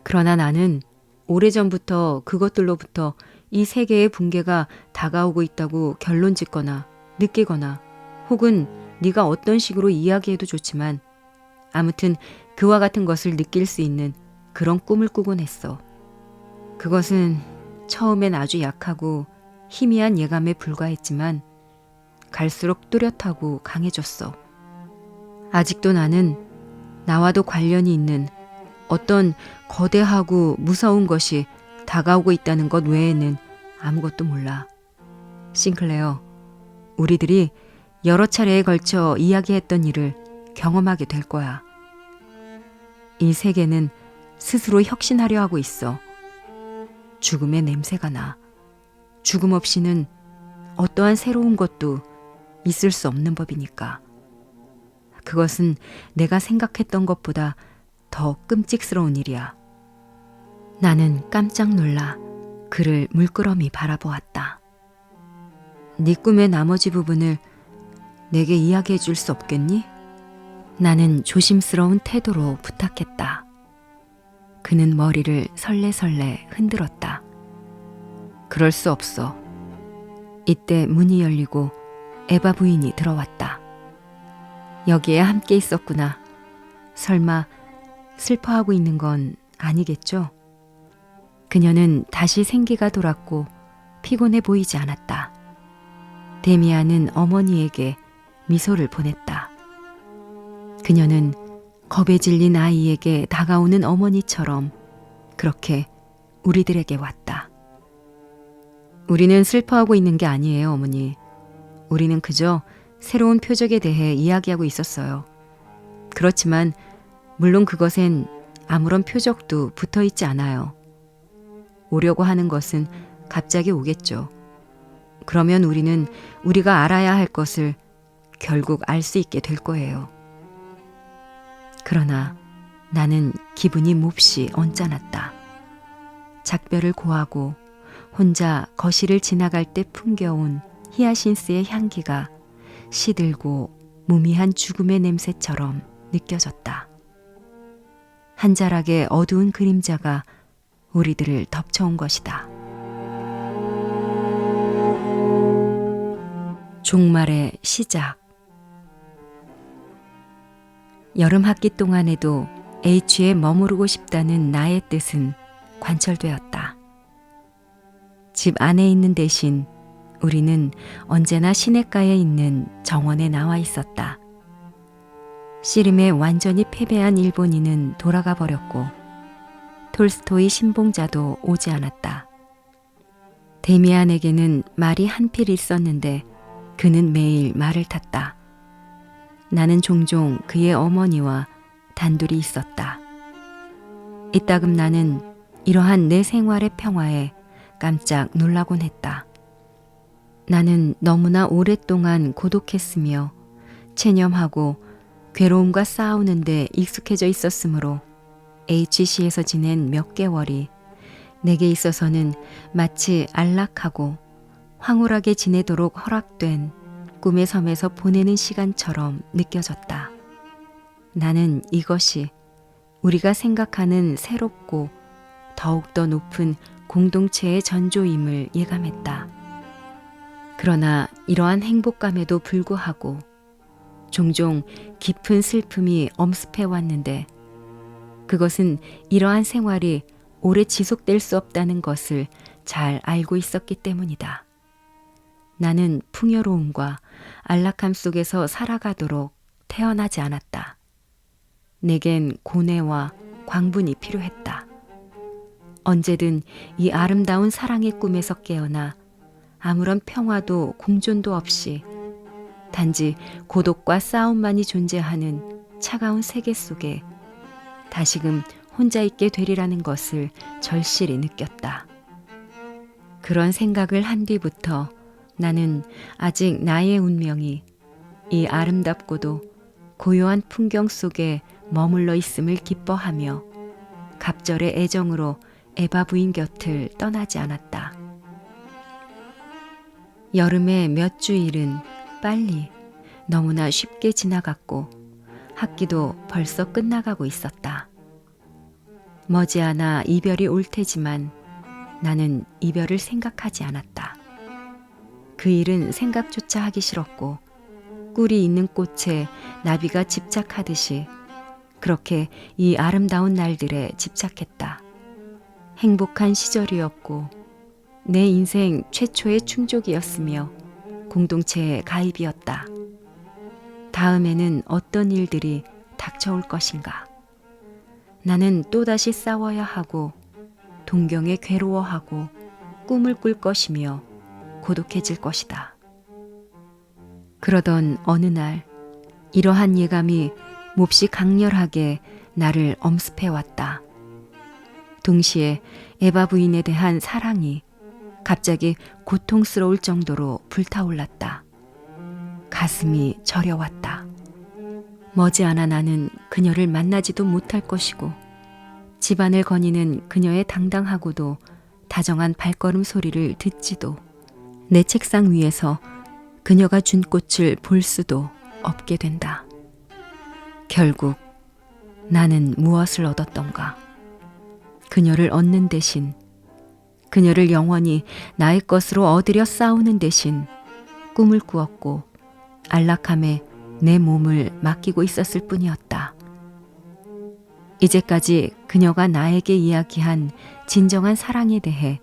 S1: 그러나 나는 오래전부터 그것들로부터 이 세계의 붕괴가 다가오고 있다고 결론 짓거나 느끼거나 혹은 네가 어떤 식으로 이야기해도 좋지만 아무튼 그와 같은 것을 느낄 수 있는 그런 꿈을 꾸곤 했어. 그것은 처음엔 아주 약하고 희미한 예감에 불과했지만 갈수록 뚜렷하고 강해졌어. 아직도 나는 나와도 관련이 있는 어떤 거대하고 무서운 것이 다가오고 있다는 것 외에는 아무것도 몰라. 싱클레어, 우리들이 여러 차례에 걸쳐 이야기했던 일을 경험하게 될 거야. 이 세계는 스스로 혁신하려 하고 있어. 죽음의 냄새가 나. 죽음 없이는 어떠한 새로운 것도 있을 수 없는 법이니까. 그것은 내가 생각했던 것보다 더 끔찍스러운 일이야. 나는 깜짝 놀라 그를 물끄러미 바라보았다. 네 꿈의 나머지 부분을 내게 이야기해 줄 수 없겠니? 나는 조심스러운 태도로 부탁했다. 그는 머리를 설레설레 흔들었다. 그럴 수 없어. 이때 문이 열리고 에바 부인이 들어왔다. 여기에 함께 있었구나. 설마 슬퍼하고 있는 건 아니겠죠? 그녀는 다시 생기가 돌았고 피곤해 보이지 않았다. 데미안은 어머니에게 미소를 보냈다. 그녀는 겁에 질린 아이에게 다가오는 어머니처럼 그렇게 우리들에게 왔다. 우리는 슬퍼하고 있는 게 아니에요, 어머니. 우리는 그저 새로운 표적에 대해 이야기하고 있었어요. 그렇지만 물론 그것엔 아무런 표적도 붙어 있지 않아요. 오려고 하는 것은 갑자기 오겠죠. 그러면 우리는 우리가 알아야 할 것을 결국 알 수 있게 될 거예요. 그러나 나는 기분이 몹시 언짢았다. 작별을 고하고 혼자 거실을 지나갈 때 풍겨온 히아신스의 향기가 시들고 무미한 죽음의 냄새처럼 느껴졌다. 한 자락의 어두운 그림자가 우리들을 덮쳐온 것이다. 종말의 시작. 여름 학기 동안에도 H에 머무르고 싶다는 나의 뜻은 관철되었다. 집 안에 있는 대신 우리는 언제나 시냇가에 있는 정원에 나와 있었다. 씨름에 완전히 패배한 일본인은 돌아가 버렸고 톨스토이 신봉자도 오지 않았다. 데미안에게는 말이 한 필 있었는데 그는 매일 말을 탔다. 나는 종종 그의 어머니와 단둘이 있었다. 이따금 나는 이러한 내 생활의 평화에 깜짝 놀라곤 했다. 나는 너무나 오랫동안 고독했으며 체념하고 괴로움과 싸우는데 익숙해져 있었으므로 HC에서 지낸 몇 개월이 내게 있어서는 마치 안락하고 황홀하게 지내도록 허락된 꿈의 섬에서 보내는 시간처럼 느껴졌다. 나는 이것이 우리가 생각하는 새롭고 더욱더 높은 공동체의 전조임을 예감했다. 그러나 이러한 행복감에도 불구하고 종종 깊은 슬픔이 엄습해 왔는데 그것은 이러한 생활이 오래 지속될 수 없다는 것을 잘 알고 있었기 때문이다. 나는 풍요로움과 안락함 속에서 살아가도록 태어나지 않았다. 내겐 고뇌와 광분이 필요했다. 언제든 이 아름다운 사랑의 꿈에서 깨어나 아무런 평화도 공존도 없이 단지 고독과 싸움만이 존재하는 차가운 세계 속에 다시금 혼자 있게 되리라는 것을 절실히 느꼈다. 그런 생각을 한 뒤부터 나는 아직 나의 운명이 이 아름답고도 고요한 풍경 속에 머물러 있음을 기뻐하며 갑절의 애정으로 에바 부인 곁을 떠나지 않았다. 여름의 몇 주일은 빨리 너무나 쉽게 지나갔고 학기도 벌써 끝나가고 있었다. 머지않아 이별이 올 테지만 나는 이별을 생각하지 않았다. 그 일은 생각조차 하기 싫었고 꿀이 있는 꽃에 나비가 집착하듯이 그렇게 이 아름다운 날들에 집착했다. 행복한 시절이었고 내 인생 최초의 충족이었으며 공동체의 가입이었다. 다음에는 어떤 일들이 닥쳐올 것인가. 나는 또다시 싸워야 하고 동경에 괴로워하고 꿈을 꿀 것이며 고독해질 것이다. 그러던 어느 날 이러한 예감이 몹시 강렬하게 나를 엄습해왔다. 동시에 에바 부인에 대한 사랑이 갑자기 고통스러울 정도로 불타올랐다. 가슴이 저려왔다. 머지않아 나는 그녀를 만나지도 못할 것이고 집안을 거니는 그녀의 당당하고도 다정한 발걸음 소리를 듣지도 내 책상 위에서 그녀가 준 꽃을 볼 수도 없게 된다. 결국 나는 무엇을 얻었던가? 그녀를 얻는 대신 그녀를 영원히 나의 것으로 얻으려 싸우는 대신 꿈을 꾸었고 안락함에 내 몸을 맡기고 있었을 뿐이었다. 이제까지 그녀가 나에게 이야기한 진정한 사랑에 대해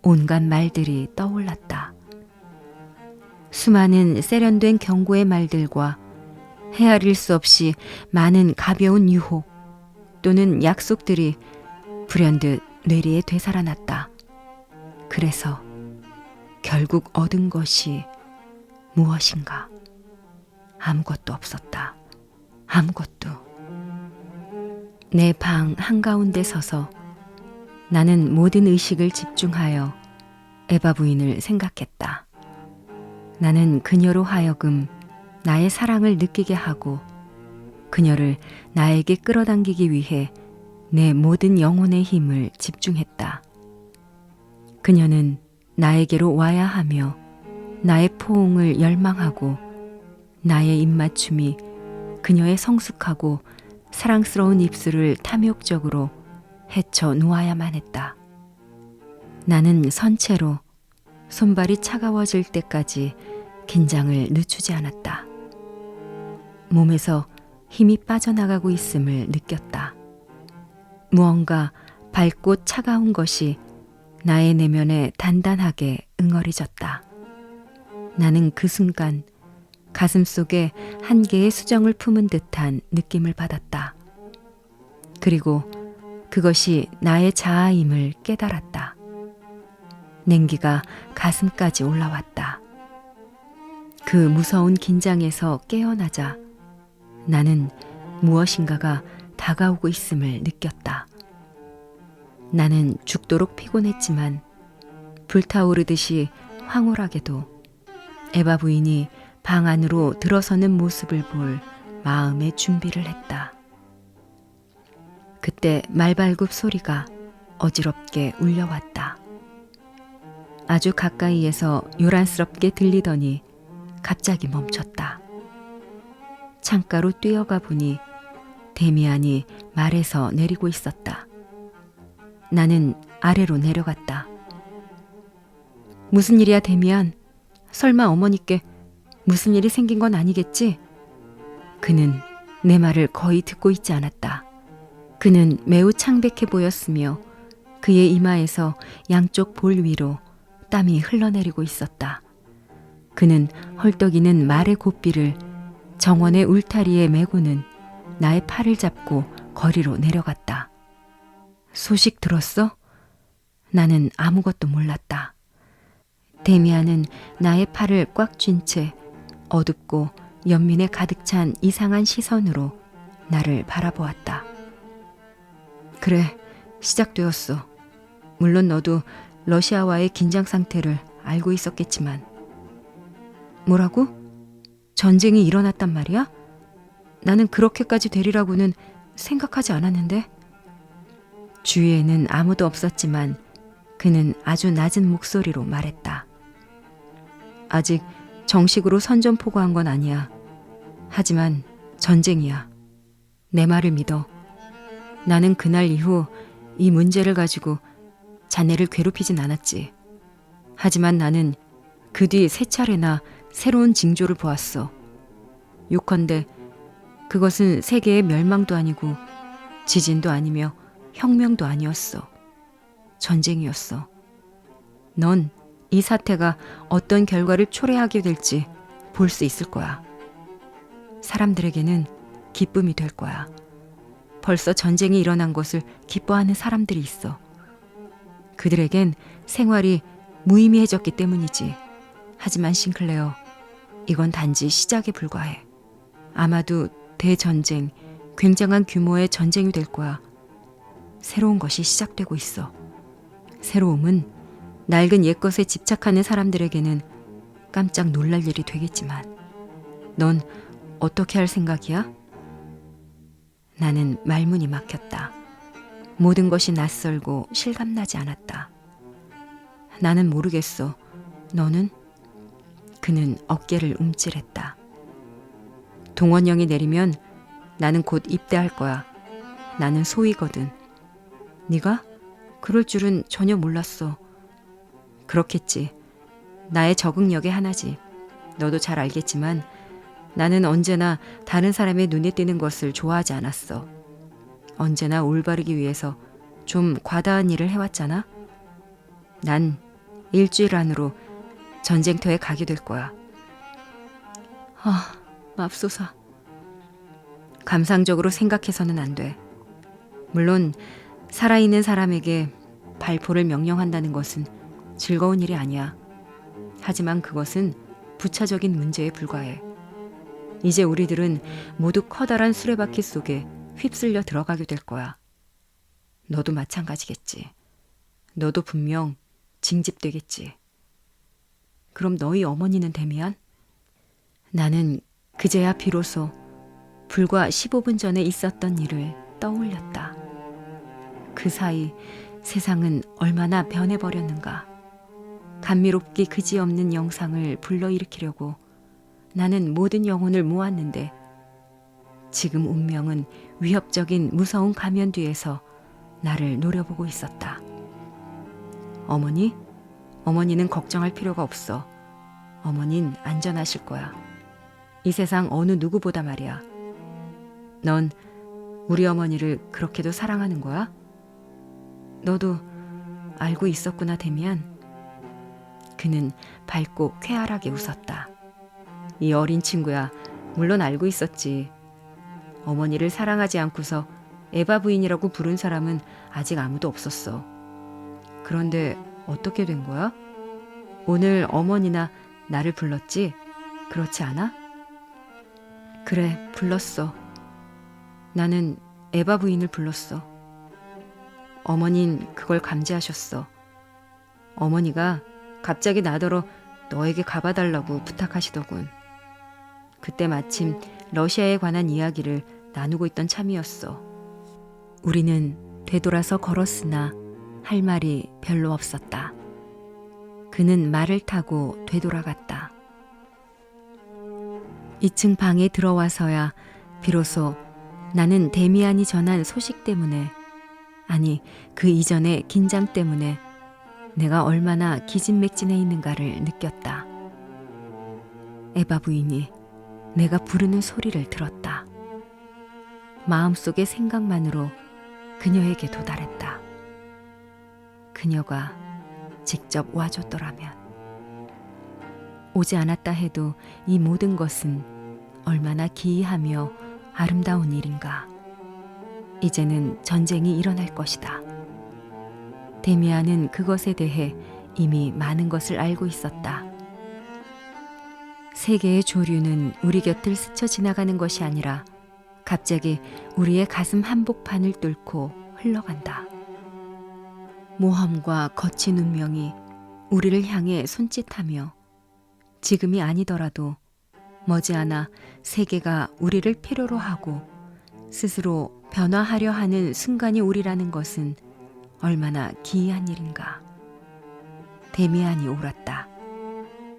S1: 온갖 말들이 떠올랐다. 수많은 세련된 경고의 말들과 헤아릴 수 없이 많은 가벼운 유혹 또는 약속들이 불현듯 뇌리에 되살아났다. 그래서 결국 얻은 것이 무엇인가? 아무것도 없었다. 아무것도. 내 방 한가운데 서서 나는 모든 의식을 집중하여 에바 부인을 생각했다. 나는 그녀로 하여금 나의 사랑을 느끼게 하고 그녀를 나에게 끌어당기기 위해 내 모든 영혼의 힘을 집중했다. 그녀는 나에게로 와야 하며 나의 포옹을 열망하고 나의 입맞춤이 그녀의 성숙하고 사랑스러운 입술을 탐욕적으로 헤쳐 놓아야만 했다. 나는 선체로 손발이 차가워질 때까지 긴장을 늦추지 않았다. 몸에서 힘이 빠져나가고 있음을 느꼈다. 무언가 밝고 차가운 것이 나의 내면에 단단하게 응어리졌다. 나는 그 순간 가슴 속에 한 개의 수정을 품은 듯한 느낌을 받았다. 그리고 그것이 나의 자아임을 깨달았다. 냉기가 가슴까지 올라왔다. 그 무서운 긴장에서 깨어나자 나는 무엇인가가 다가오고 있음을 느꼈다. 나는 죽도록 피곤했지만 불타오르듯이 황홀하게도 에바 부인이 방 안으로 들어서는 모습을 볼 마음의 준비를 했다. 그때 말발굽 소리가 어지럽게 울려왔다. 아주 가까이에서 요란스럽게 들리더니 갑자기 멈췄다. 창가로 뛰어가 보니 데미안이 말에서 내리고 있었다. 나는 아래로 내려갔다. 무슨 일이야, 데미안? 설마 어머니께 무슨 일이 생긴 건 아니겠지? 그는 내 말을 거의 듣고 있지 않았다. 그는 매우 창백해 보였으며 그의 이마에서 양쪽 볼 위로 땀이 흘러내리고 있었다. 그는 헐떡이는 말의 고삐를 정원의 울타리에 메고는 나의 팔을 잡고 거리로 내려갔다. 소식 들었어? 나는 아무것도 몰랐다. 데미안은 나의 팔을 꽉 쥔 채 어둡고 연민에 가득 찬 이상한 시선으로 나를 바라보았다. 그래, 시작되었어. 물론 너도 러시아와의 긴장 상태를 알고 있었겠지만. 뭐라고? 전쟁이 일어났단 말이야? 나는 그렇게까지 되리라고는 생각하지 않았는데. 주위에는 아무도 없었지만 그는 아주 낮은 목소리로 말했다. 아직 정식으로 선전포고한 건 아니야. 하지만 전쟁이야. 내 말을 믿어. 나는 그날 이후 이 문제를 가지고 자네를 괴롭히진 않았지. 하지만 나는 그 뒤 3차례나 새로운 징조를 보았어. 요컨대 그것은 세계의 멸망도 아니고 지진도 아니며 혁명도 아니었어. 전쟁이었어. 넌 이 사태가 어떤 결과를 초래하게 될지 볼 수 있을 거야. 사람들에게는 기쁨이 될 거야. 벌써 전쟁이 일어난 것을 기뻐하는 사람들이 있어. 그들에겐 생활이 무의미해졌기 때문이지. 하지만 싱클레어, 이건 단지 시작에 불과해. 아마도 대전쟁, 굉장한 규모의 전쟁이 될 거야. 새로운 것이 시작되고 있어. 새로움은 낡은 옛것에 집착하는 사람들에게는 깜짝 놀랄 일이 되겠지만 넌 어떻게 할 생각이야? 나는 말문이 막혔다. 모든 것이 낯설고 실감나지 않았다. 나는 모르겠어. 너는? 그는 어깨를 움찔했다. 동원령이 내리면 나는 곧 입대할 거야. 나는 소위거든. 네가? 그럴 줄은 전혀 몰랐어. 그렇겠지. 나의 적응력의 하나지. 너도 잘 알겠지만 나는 언제나 다른 사람의 눈에 띄는 것을 좋아하지 않았어. 언제나 올바르기 위해서 좀 과다한 일을 해왔잖아. 난 일주일 안으로 전쟁터에 가게 될 거야. 맙소사. 감상적으로 생각해서는 안 돼. 물론 살아있는 사람에게 발포를 명령한다는 것은 즐거운 일이 아니야. 하지만 그것은 부차적인 문제에 불과해. 이제 우리들은 모두 커다란 수레바퀴 속에 휩쓸려 들어가게 될 거야. 너도 마찬가지겠지. 너도 분명 징집되겠지. 그럼 너희 어머니는 데미안? 나는 그제야 비로소 불과 15분 전에 있었던 일을 떠올렸다. 그 사이 세상은 얼마나 변해버렸는가. 감미롭기 그지없는 영상을 불러일으키려고 나는 모든 영혼을 모았는데 지금 운명은 위협적인 무서운 가면 뒤에서 나를 노려보고 있었다. 어머니? 어머니는 걱정할 필요가 없어. 어머닌 안전하실 거야. 이 세상 어느 누구보다 말이야. 넌 우리 어머니를 그렇게도 사랑하는 거야? 너도 알고 있었구나, 데미안. 그는 밝고 쾌활하게 웃었다. 이 어린 친구야, 물론 알고 있었지. 어머니를 사랑하지 않고서 에바 부인이라고 부른 사람은 아직 아무도 없었어. 그런데 어떻게 된 거야? 오늘 어머니나 나를 불렀지? 그렇지 않아? 그래, 불렀어. 나는 에바 부인을 불렀어. 어머닌 그걸 감지하셨어. 어머니가 갑자기 나더러 너에게 가봐달라고 부탁하시더군. 그때 마침 러시아에 관한 이야기를 나누고 있던 참이었어. 우리는 되돌아서 걸었으나 할 말이 별로 없었다. 그는 말을 타고 되돌아갔다. 2층 방에 들어와서야 비로소 나는 데미안이 전한 소식 때문에, 아니 그 이전의 긴장 때문에 내가 얼마나 기진맥진해 있는가를 느꼈다. 에바 부인이 내가 부르는 소리를 들었다. 마음속의 생각만으로 그녀에게 도달했다. 그녀가 직접 와줬더라면. 오지 않았다 해도 이 모든 것은 얼마나 기이하며 아름다운 일인가. 이제는 전쟁이 일어날 것이다. 데미안은 그것에 대해 이미 많은 것을 알고 있었다. 세계의 조류는 우리 곁을 스쳐 지나가는 것이 아니라 갑자기 우리의 가슴 한복판을 뚫고 흘러간다. 모험과 거친 운명이 우리를 향해 손짓하며 지금이 아니더라도 머지않아 세계가 우리를 필요로 하고 스스로 변화하려 하는 순간이 오리라는 것은 얼마나 기이한 일인가. 데미안이 옳았다.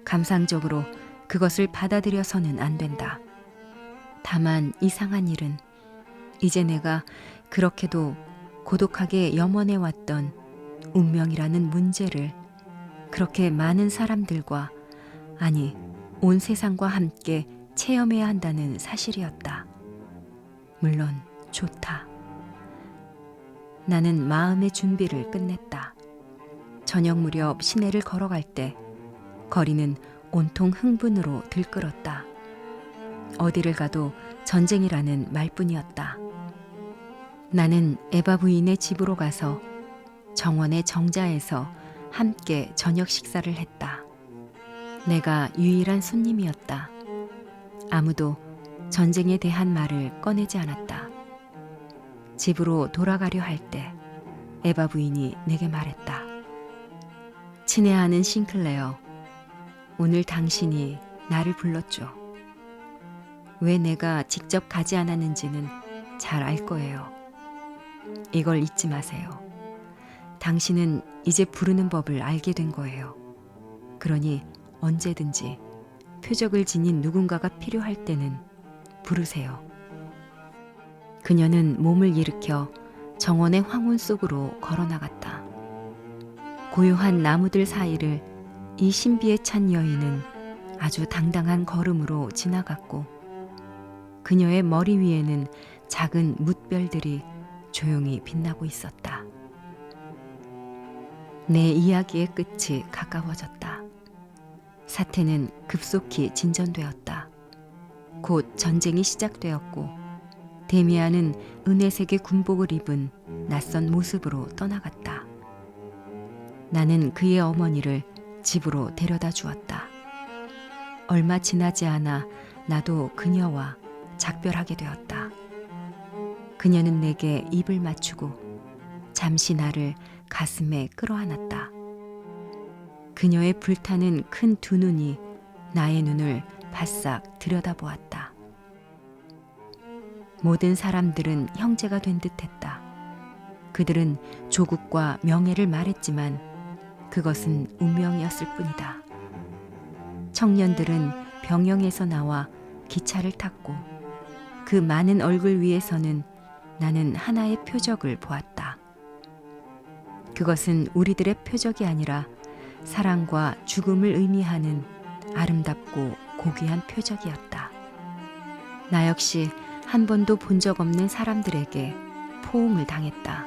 S1: 감상적으로 그것을 받아들여서는 안 된다. 다만 이상한 일은 이제 내가 그렇게도 고독하게 염원해왔던 운명이라는 문제를 그렇게 많은 사람들과, 아니 온 세상과 함께 체험해야 한다는 사실이었다. 물론 좋다. 나는 마음의 준비를 끝냈다. 저녁 무렵 시내를 걸어갈 때 거리는 온통 흥분으로 들끓었다. 어디를 가도 전쟁이라는 말뿐이었다. 나는 에바 부인의 집으로 가서 정원의 정자에서 함께 저녁 식사를 했다. 내가 유일한 손님이었다. 아무도 전쟁에 대한 말을 꺼내지 않았다. 집으로 돌아가려 할 때 에바 부인이 내게 말했다. 친애하는 싱클레어, 오늘 당신이 나를 불렀죠. 왜 내가 직접 가지 않았는지는 잘 알 거예요. 이걸 잊지 마세요. 당신은 이제 부르는 법을 알게 된 거예요. 그러니 언제든지 표적을 지닌 누군가가 필요할 때는 부르세요. 그녀는 몸을 일으켜 정원의 황혼 속으로 걸어나갔다. 고요한 나무들 사이를 이 신비에 찬 여인은 아주 당당한 걸음으로 지나갔고 그녀의 머리 위에는 작은 뭇별들이 조용히 빛나고 있었다. 내 이야기의 끝이 가까워졌다. 사태는 급속히 진전되었다. 곧 전쟁이 시작되었고 데미안은 은혜색의 군복을 입은 낯선 모습으로 떠나갔다. 나는 그의 어머니를 집으로 데려다 주었다. 얼마 지나지 않아 나도 그녀와 작별하게 되었다. 그녀는 내게 입을 맞추고 잠시 나를 가슴에 끌어안았다. 그녀의 불타는 큰 두 눈이 나의 눈을 바싹 들여다보았다. 모든 사람들은 형제가 된 듯했다. 그들은 조국과 명예를 말했지만 그것은 운명이었을 뿐이다. 청년들은 병영에서 나와 기차를 탔고 그 많은 얼굴 위에서는 나는 하나의 표적을 보았다. 그것은 우리들의 표적이 아니라 사랑과 죽음을 의미하는 아름답고 고귀한 표적이었다. 나 역시 한 번도 본 적 없는 사람들에게 포옹을 당했다.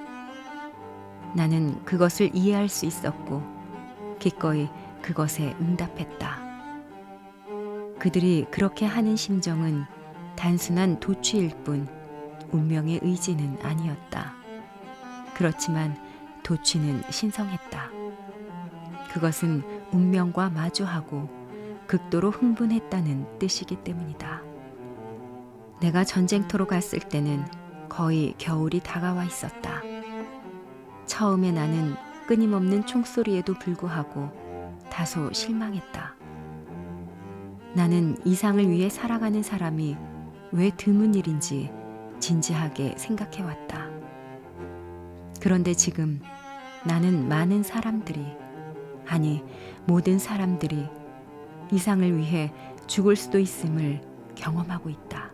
S1: 나는 그것을 이해할 수 있었고 기꺼이 그것에 응답했다. 그들이 그렇게 하는 심정은 단순한 도취일 뿐 운명의 의지는 아니었다. 그렇지만 도취는 신성했다. 그것은 운명과 마주하고 극도로 흥분했다는 뜻이기 때문이다. 내가 전쟁터로 갔을 때는 거의 겨울이 다가와 있었다. 처음에 나는 끊임없는 총소리에도 불구하고 다소 실망했다. 나는 이상을 위해 살아가는 사람이 왜 드문 일인지 진지하게 생각해왔다. 그런데 지금 나는 많은 사람들이, 아니 모든 사람들이 이상을 위해 죽을 수도 있음을 경험하고 있다.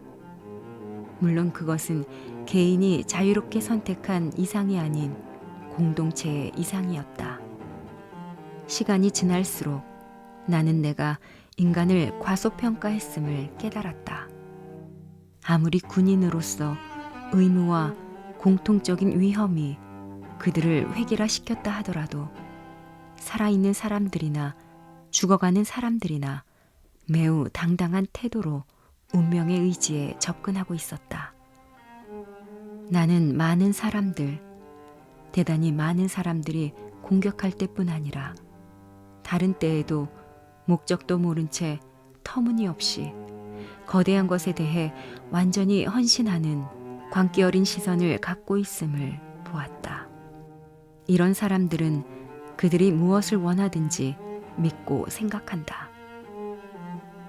S1: 물론 그것은 개인이 자유롭게 선택한 이상이 아닌 공동체의 이상이었다. 시간이 지날수록 나는 내가 인간을 과소평가했음을 깨달았다. 아무리 군인으로서 의무와 공통적인 위험이 그들을 획일화시켰다 하더라도 살아있는 사람들이나 죽어가는 사람들이나 매우 당당한 태도로 운명의 의지에 접근하고 있었다. 나는 많은 사람들, 대단히 많은 사람들이 공격할 때뿐 아니라 다른 때에도 목적도 모른 채 터무니없이 거대한 것에 대해 완전히 헌신하는 광기 어린 시선을 갖고 있음을 보았다. 이런 사람들은 그들이 무엇을 원하든지 믿고 생각한다.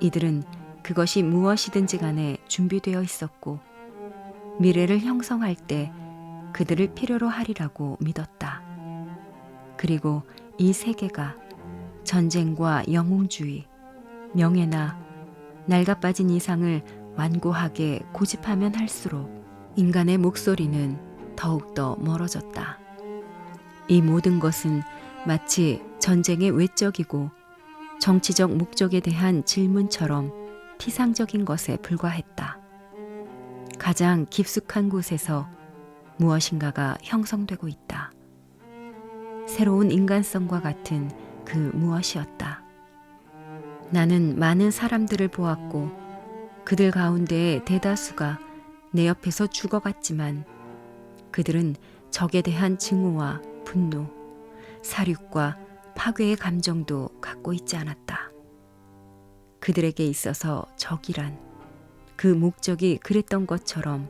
S1: 이들은 그것이 무엇이든지 간에 준비되어 있었고 미래를 형성할 때 그들을 필요로 하리라고 믿었다. 그리고 이 세계가 전쟁과 영웅주의, 명예나 낡아빠진 이상을 완고하게 고집하면 할수록 인간의 목소리는 더욱더 멀어졌다. 이 모든 것은 마치 전쟁의 외적이고 정치적 목적에 대한 질문처럼 피상적인 것에 불과했다. 가장 깊숙한 곳에서 무엇인가가 형성되고 있다. 새로운 인간성과 같은 그 무엇이었다. 나는 많은 사람들을 보았고 그들 가운데의 대다수가 내 옆에서 죽어갔지만 그들은 적에 대한 증오와 분노, 사륙과 파괴의 감정도 갖고 있지 않았다. 그들에게 있어서 적이란 그 목적이 그랬던 것처럼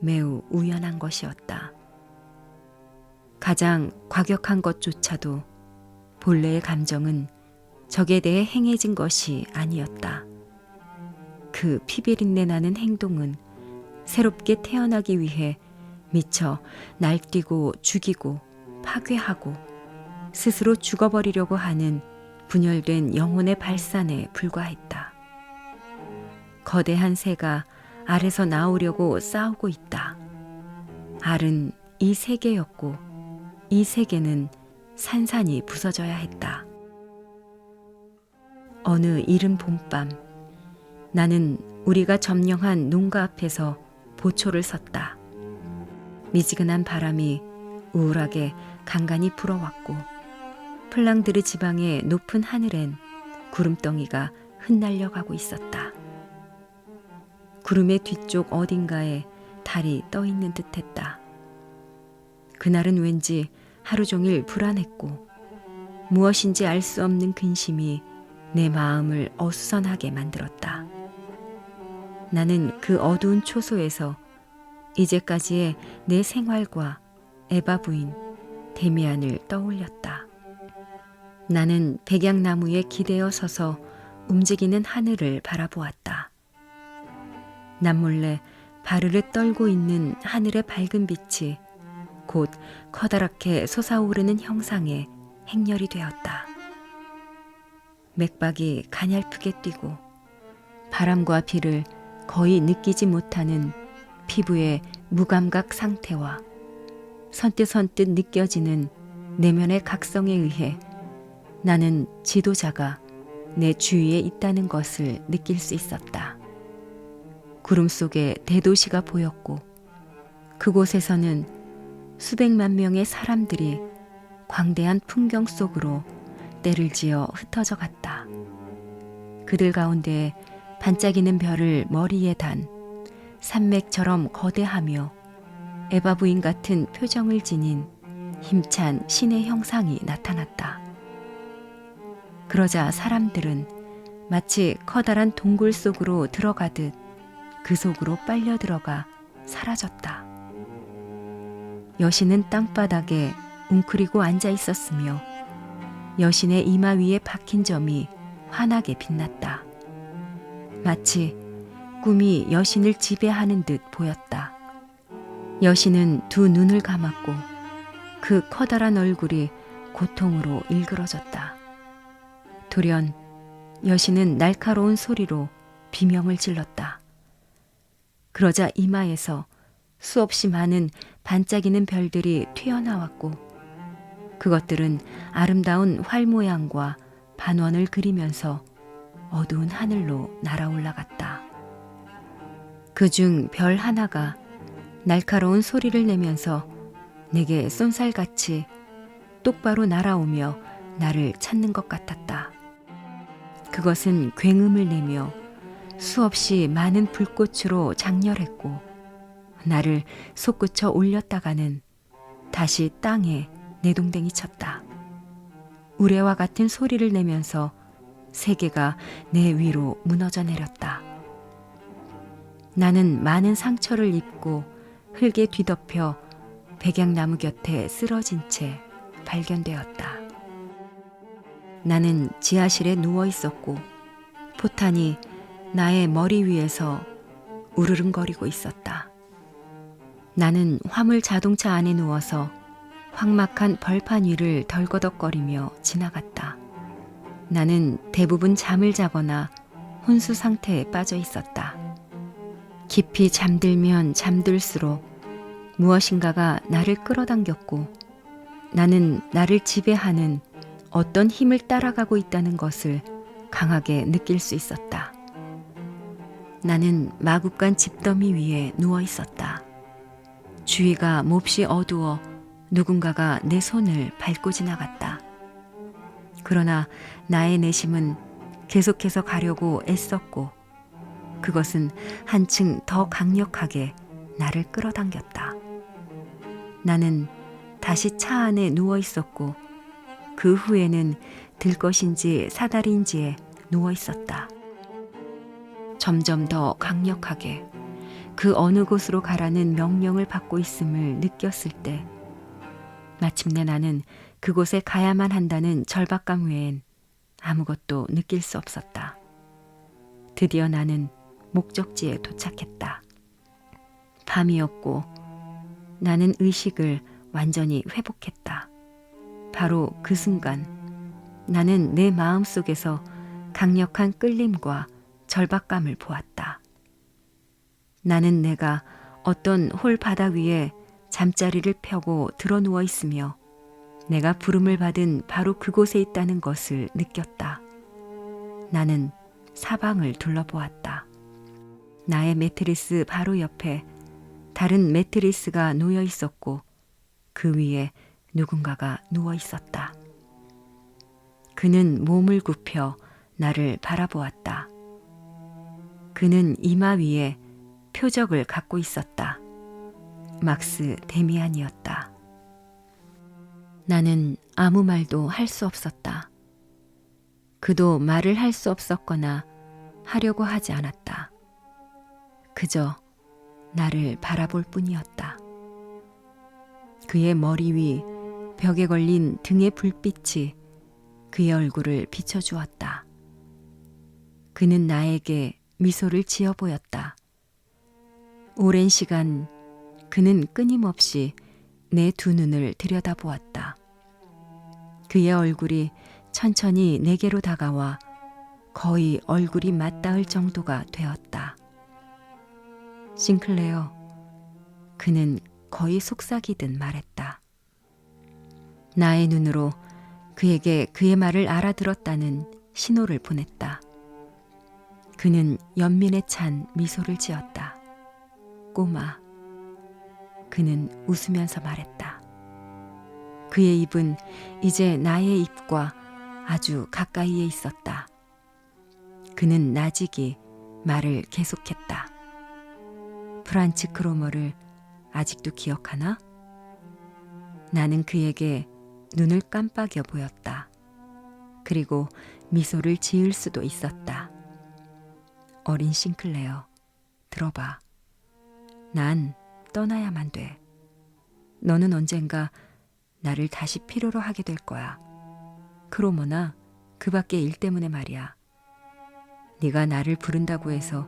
S1: 매우 우연한 것이었다. 가장 과격한 것조차도 본래의 감정은 적에 대해 행해진 것이 아니었다. 그 피비린내 나는 행동은 새롭게 태어나기 위해 미쳐 날뛰고 죽이고 파괴하고 스스로 죽어버리려고 하는 분열된 영혼의 발산에 불과했다. 거대한 새가 알에서 나오려고 싸우고 있다. 알은 이 세계였고 이 세계는 산산이 부서져야 했다. 어느 이른 봄밤 나는 우리가 점령한 농가 앞에서 보초를 섰다. 미지근한 바람이 우울하게 간간히 불어왔고 플랑드르 지방의 높은 하늘엔 구름덩이가 흩날려 가고 있었다. 구름의 뒤쪽 어딘가에 달이 떠 있는 듯했다. 그날은 왠지 하루 종일 불안했고 무엇인지 알 수 없는 근심이 내 마음을 어수선하게 만들었다. 나는 그 어두운 초소에서 이제까지의 내 생활과 에바 부인 데미안을 떠올렸다. 나는 백약나무에 기대어 서서 움직이는 하늘을 바라보았다. 남몰래 바르르 떨고 있는 하늘의 밝은 빛이 곧 커다랗게 솟아오르는 형상의 행렬이 되었다. 맥박이 가냘프게 뛰고 바람과 비를 거의 느끼지 못하는 피부의 무감각 상태와 선뜻선뜻 느껴지는 내면의 각성에 의해 나는 지도자가 내 주위에 있다는 것을 느낄 수 있었다. 구름 속에 대도시가 보였고 그곳에서는 수백만 명의 사람들이 광대한 풍경 속으로 때를 지어 흩어져 갔다. 그들 가운데 반짝이는 별을 머리에 단 산맥처럼 거대하며 에바 부인 같은 표정을 지닌 힘찬 신의 형상이 나타났다. 그러자 사람들은 마치 커다란 동굴 속으로 들어가듯 그 속으로 빨려 들어가 사라졌다. 여신은 땅바닥에 웅크리고 앉아 있었으며 여신의 이마 위에 박힌 점이 환하게 빛났다. 마치 꿈이 여신을 지배하는 듯 보였다. 여신은 두 눈을 감았고 그 커다란 얼굴이 고통으로 일그러졌다. 돌연 여신은 날카로운 소리로 비명을 질렀다. 그러자 이마에서 수없이 많은 반짝이는 별들이 튀어나왔고 그것들은 아름다운 활 모양과 반원을 그리면서 어두운 하늘로 날아올라갔다. 그중 별 하나가 날카로운 소리를 내면서 내게 쏜살같이 똑바로 날아오며 나를 찾는 것 같았다. 그것은 굉음을 내며 수없이 많은 불꽃으로 장렬했고 나를 솟구쳐 올렸다가는 다시 땅에 내동댕이 쳤다. 우레와 같은 소리를 내면서 세계가 내 위로 무너져 내렸다. 나는 많은 상처를 입고 흙에 뒤덮여 백약나무 곁에 쓰러진 채 발견되었다. 나는 지하실에 누워 있었고 포탄이 나의 머리 위에서 우르릉거리고 있었다. 나는 화물 자동차 안에 누워서 황막한 벌판 위를 덜거덕거리며 지나갔다. 나는 대부분 잠을 자거나 혼수 상태에 빠져 있었다. 깊이 잠들면 잠들수록 무엇인가가 나를 끌어당겼고 나는 나를 지배하는 어떤 힘을 따라가고 있다는 것을 강하게 느낄 수 있었다. 나는 마구간 집더미 위에 누워 있었다. 주위가 몹시 어두워 누군가가 내 손을 밟고 지나갔다. 그러나 나의 내심은 계속해서 가려고 애썼고 그것은 한층 더 강력하게 나를 끌어당겼다. 나는 다시 차 안에 누워 있었고 그 후에는 들것인지 사다리인지에 누워 있었다. 점점 더 강력하게 그 어느 곳으로 가라는 명령을 받고 있음을 느꼈을 때 마침내 나는 그곳에 가야만 한다는 절박감 외엔 아무것도 느낄 수 없었다. 드디어 나는 목적지에 도착했다. 밤이었고 나는 의식을 완전히 회복했다. 바로 그 순간 나는 내 마음속에서 강력한 끌림과 절박감을 보았다. 나는 내가 어떤 홀 바다 위에 잠자리를 펴고 드러 누워 있으며 내가 부름을 받은 바로 그곳에 있다는 것을 느꼈다. 나는 사방을 둘러보았다. 나의 매트리스 바로 옆에 다른 매트리스가 놓여 있었고 그 위에 누군가가 누워 있었다. 그는 몸을 굽혀 나를 바라보았다. 그는 이마 위에 표적을 갖고 있었다. 막스 데미안이었다. 나는 아무 말도 할 수 없었다. 그도 말을 할 수 없었거나 하려고 하지 않았다. 그저 나를 바라볼 뿐이었다. 그의 머리 위 벽에 걸린 등의 불빛이 그의 얼굴을 비춰주었다. 그는 나에게 미소를 지어 보였다. 오랜 시간 그는 끊임없이 내 두 눈을 들여다보았다. 그의 얼굴이 천천히 내게로 다가와 거의 얼굴이 맞닿을 정도가 되었다. 싱클레어, 그는 거의 속삭이듯 말했다. 나의 눈으로 그에게 그의 말을 알아들었다는 신호를 보냈다. 그는 연민에 찬 미소를 지었다. 꼬마. 그는 웃으면서 말했다. 그의 입은 이제 나의 입과 아주 가까이에 있었다. 그는 나직이 말을 계속했다. 프란츠 크로머를 아직도 기억하나? 나는 그에게 눈을 깜빡여 보였다. 그리고 미소를 지을 수도 있었다. 어린 싱클레어, 들어봐. 난 떠나야만 돼. 너는 언젠가 나를 다시 필요로 하게 될 거야. 크로머나 그 밖의 일 때문에 말이야. 네가 나를 부른다고 해서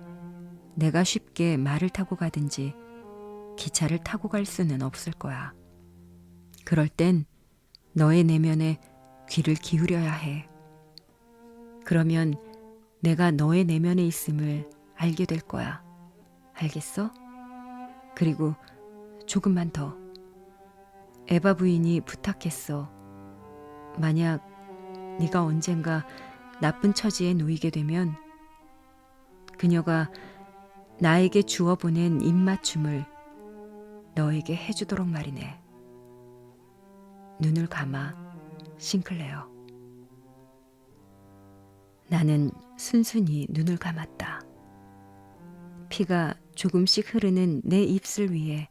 S1: 내가 쉽게 말을 타고 가든지 기차를 타고 갈 수는 없을 거야. 그럴 땐 너의 내면에 귀를 기울여야 해. 그러면 내가 너의 내면에 있음을 알게 될 거야. 알겠어? 그리고 조금만 더. 에바 부인이 부탁했어. 만약 네가 언젠가 나쁜 처지에 놓이게 되면 그녀가 나에게 주어 보낸 입맞춤을 너에게 해주도록 말이네. 눈을 감아, 싱클레어. 나는 순순히 눈을 감았다. 피가 조금씩 흐르는 내 입술 위에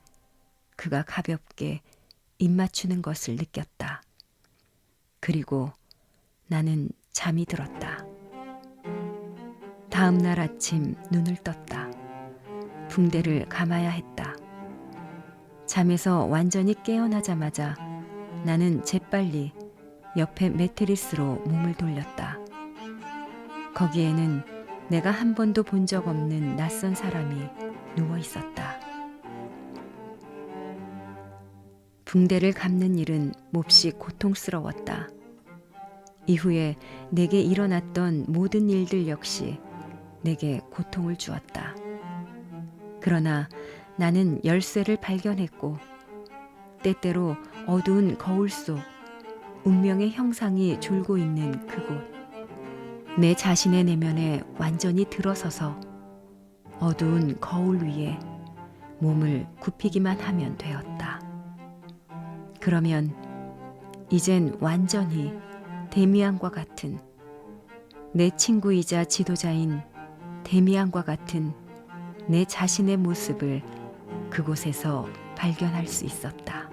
S1: 그가 가볍게 입 맞추는 것을 느꼈다. 그리고 나는 잠이 들었다. 다음 날 아침 눈을 떴다. 붕대를 감아야 했다. 잠에서 완전히 깨어나자마자 나는 재빨리 옆에 매트리스로 몸을 돌렸다. 거기에는 내가 한 번도 본 적 없는 낯선 사람이 누워 있었다. 붕대를 감는 일은 몹시 고통스러웠다. 이후에 내게 일어났던 모든 일들 역시 내게 고통을 주었다. 그러나 나는 열쇠를 발견했고 때때로 어두운 거울 속 운명의 형상이 졸고 있는 그곳, 내 자신의 내면에 완전히 들어서서 어두운 거울 위에 몸을 굽히기만 하면 되었다. 그러면 이젠 완전히 데미안과 같은, 내 친구이자 지도자인 데미안과 같은 내 자신의 모습을 그곳에서 발견할 수 있었다.